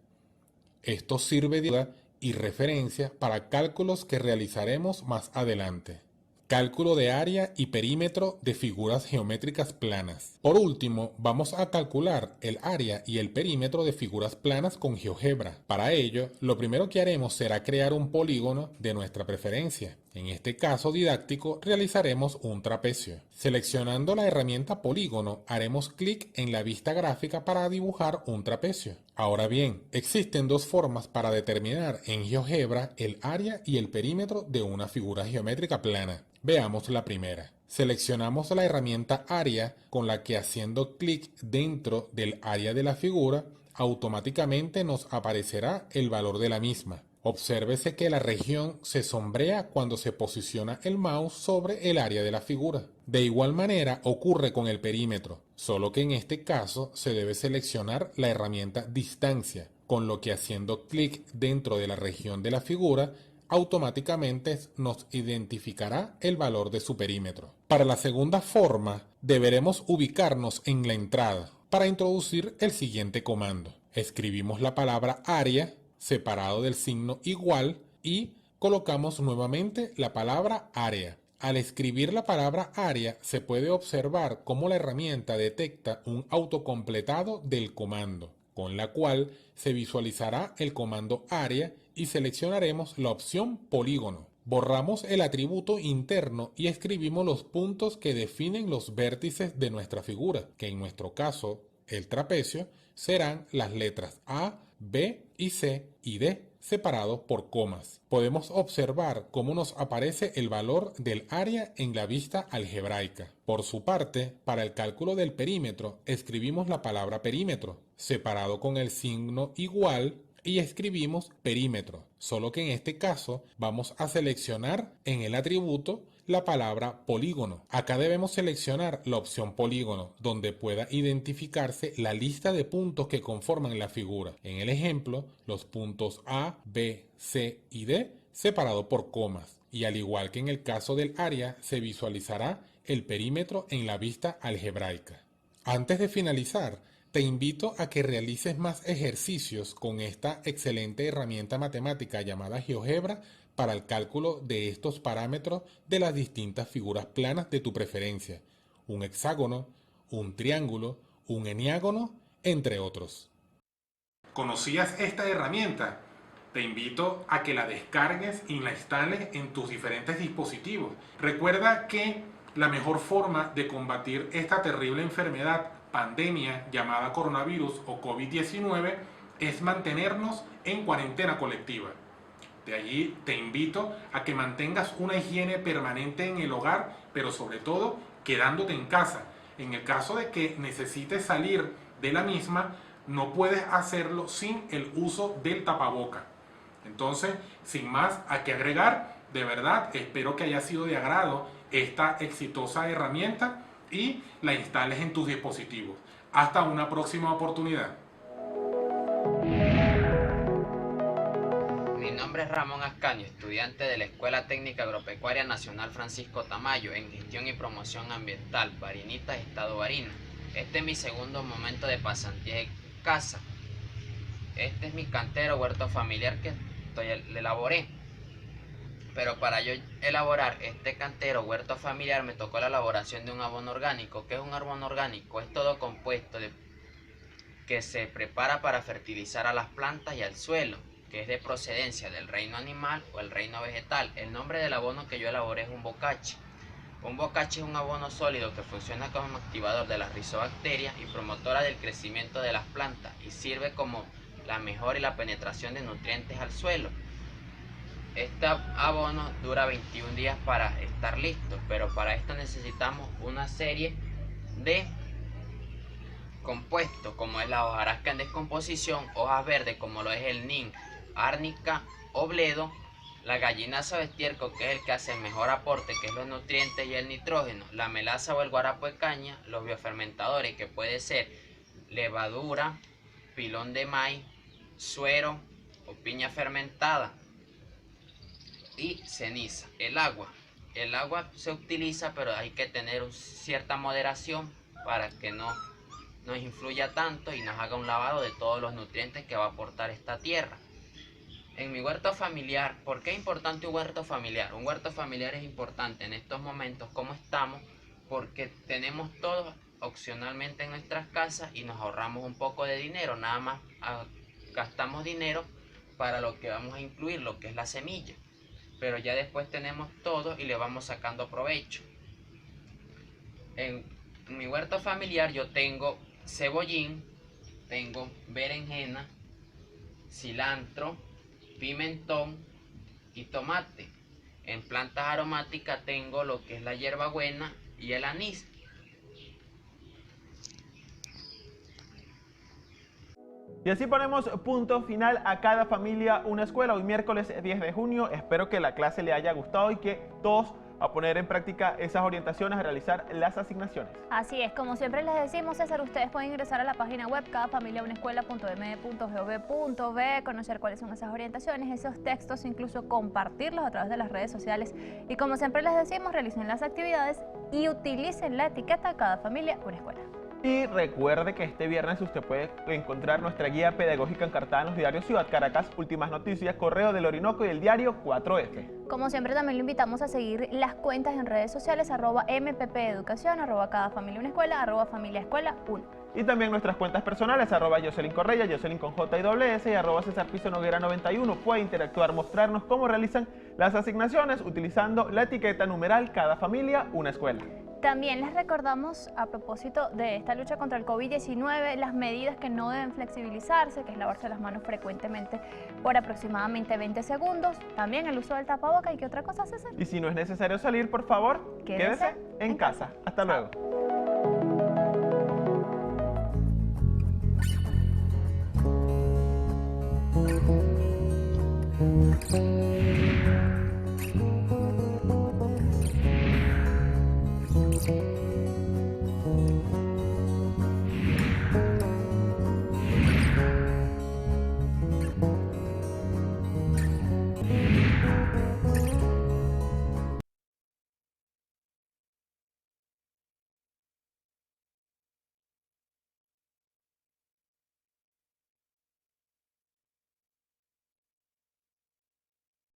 Esto sirve de ayuda y referencia para cálculos que realizaremos más adelante. Cálculo de área y perímetro de figuras geométricas planas. Por último, vamos a calcular el área y el perímetro de figuras planas con GeoGebra. Para ello, lo primero que haremos será crear un polígono de nuestra preferencia. En este caso didáctico realizaremos un trapecio. Seleccionando la herramienta polígono, haremos clic en la vista gráfica para dibujar un trapecio. Ahora bien, existen dos formas para determinar en GeoGebra el área y el perímetro de una figura geométrica plana. Veamos la primera. Seleccionamos la herramienta área, con la que haciendo clic dentro del área de la figura, automáticamente nos aparecerá el valor de la misma. Obsérvese que la región se sombrea cuando se posiciona el mouse sobre el área de la figura. De igual manera ocurre con el perímetro, solo que en este caso se debe seleccionar la herramienta distancia, con lo que haciendo clic dentro de la región de la figura, automáticamente nos identificará el valor de su perímetro. Para la segunda forma, deberemos ubicarnos en la entrada para introducir el siguiente comando. Escribimos la palabra área separado del signo igual y colocamos nuevamente la palabra área. Al escribir la palabra área se puede observar cómo la herramienta detecta un autocompletado del comando, con la cual se visualizará el comando área y seleccionaremos la opción polígono. Borramos el atributo interno y escribimos los puntos que definen los vértices de nuestra figura, que en nuestro caso, el trapecio, serán las letras A, B y C y D, separados por comas. Podemos observar cómo nos aparece el valor del área en la vista algebraica. Por su parte, para el cálculo del perímetro, escribimos la palabra perímetro, separado con el signo igual, y escribimos perímetro, solo que en este caso vamos a seleccionar en el atributo la palabra polígono. Acá debemos seleccionar la opción polígono, donde pueda identificarse la lista de puntos que conforman la figura. En el ejemplo, los puntos A, B, C y D separados por comas. Y al igual que en el caso del área, se visualizará el perímetro en la vista algebraica. Antes de finalizar, te invito a que realices más ejercicios con esta excelente herramienta matemática llamada GeoGebra para el cálculo de estos parámetros de las distintas figuras planas de tu preferencia, un hexágono, un triángulo, un heniágono, entre otros. ¿Conocías esta herramienta? Te invito a que la descargues y la instales en tus diferentes dispositivos. Recuerda que la mejor forma de combatir esta terrible enfermedad, pandemia llamada coronavirus o COVID-19, es mantenernos en cuarentena colectiva. De allí te invito a que mantengas una higiene permanente en el hogar, pero sobre todo quedándote en casa. En el caso de que necesites salir de la misma, no puedes hacerlo sin el uso del tapaboca. Entonces, sin más a que agregar, de verdad espero que haya sido de agrado esta exitosa herramienta y la instales en tus dispositivos. Hasta una próxima oportunidad. Mi nombre es Ramón Ascanio, estudiante de la Escuela Técnica Agropecuaria Nacional Francisco Tamayo en Gestión y Promoción Ambiental, Barinitas, Estado Barinas. Este es mi segundo momento de pasantía en casa. Este es mi cantero huerto familiar que le elaboré. Pero para yo elaborar este cantero huerto familiar me tocó la elaboración de un abono orgánico. ¿Qué es un abono orgánico? Es todo compuesto que se prepara para fertilizar a las plantas y al suelo, que es de procedencia del reino animal o el reino vegetal. El nombre del abono que yo elaboré es un bocache. Un bocache es un abono sólido que funciona como activador de las rizobacterias y promotora del crecimiento de las plantas y sirve como la mejora y la penetración de nutrientes al suelo. Este abono dura 21 días para estar listo, pero para esto necesitamos una serie de compuestos como es la hojarasca en descomposición, hojas verdes como lo es el nin, árnica o bledo, la gallinaza o estiércol, que es el que hace el mejor aporte, que es los nutrientes y el nitrógeno, la melaza o el guarapo de caña, los biofermentadores, que puede ser levadura, pilón de maíz, suero o piña fermentada, y ceniza. El agua se utiliza, pero hay que tener cierta moderación para que no nos influya tanto y nos haga un lavado de todos los nutrientes que va a aportar esta tierra. En mi huerto familiar, ¿por qué es importante un huerto familiar? Un huerto familiar es importante en estos momentos como estamos, porque tenemos todo opcionalmente en nuestras casas y nos ahorramos un poco de dinero, nada más gastamos dinero para lo que vamos a incluir, lo que es la semilla. pero ya después tenemos todo y le vamos sacando provecho. En mi huerto familiar yo tengo cebollín, tengo berenjena, cilantro, pimentón y tomate. En plantas aromáticas tengo lo que es la hierbabuena y el anís. Y así ponemos punto final a Cada Familia Una Escuela. Hoy miércoles 10 de junio. Espero que la clase le haya gustado y que todos a poner en práctica esas orientaciones, a realizar las asignaciones. Así es, como siempre les decimos, César, ustedes pueden ingresar a la página web cadafamiliaunescuela.md.gov.b, conocer cuáles son esas orientaciones, esos textos, incluso compartirlos a través de las redes sociales. Y como siempre les decimos, realicen las actividades y utilicen la etiqueta Cada Familia Una Escuela. Y recuerde que este viernes usted puede encontrar nuestra guía pedagógica encartada en los diarios Ciudad Caracas, Últimas Noticias, Correo del Orinoco y el diario 4F. Como siempre también lo invitamos a seguir las cuentas en redes sociales, @MPPEducación, @CadaFamiliaUnaEscuela, @FamiliaEscuela1. Y también nuestras cuentas personales, @Jocelyn Correia, Jocelyn con J y doble S, y @CesarPisoNoguera91. Puede interactuar, mostrarnos cómo realizan las asignaciones utilizando la etiqueta numeral Cada Familia Una Escuela. También les recordamos, a propósito de esta lucha contra el COVID-19, las medidas que no deben flexibilizarse, que es lavarse las manos frecuentemente por aproximadamente 20 segundos, también el uso del tapaboca. ¿Y qué otra cosa, César? Y si no es necesario salir, por favor, quédese en casa. Hasta luego.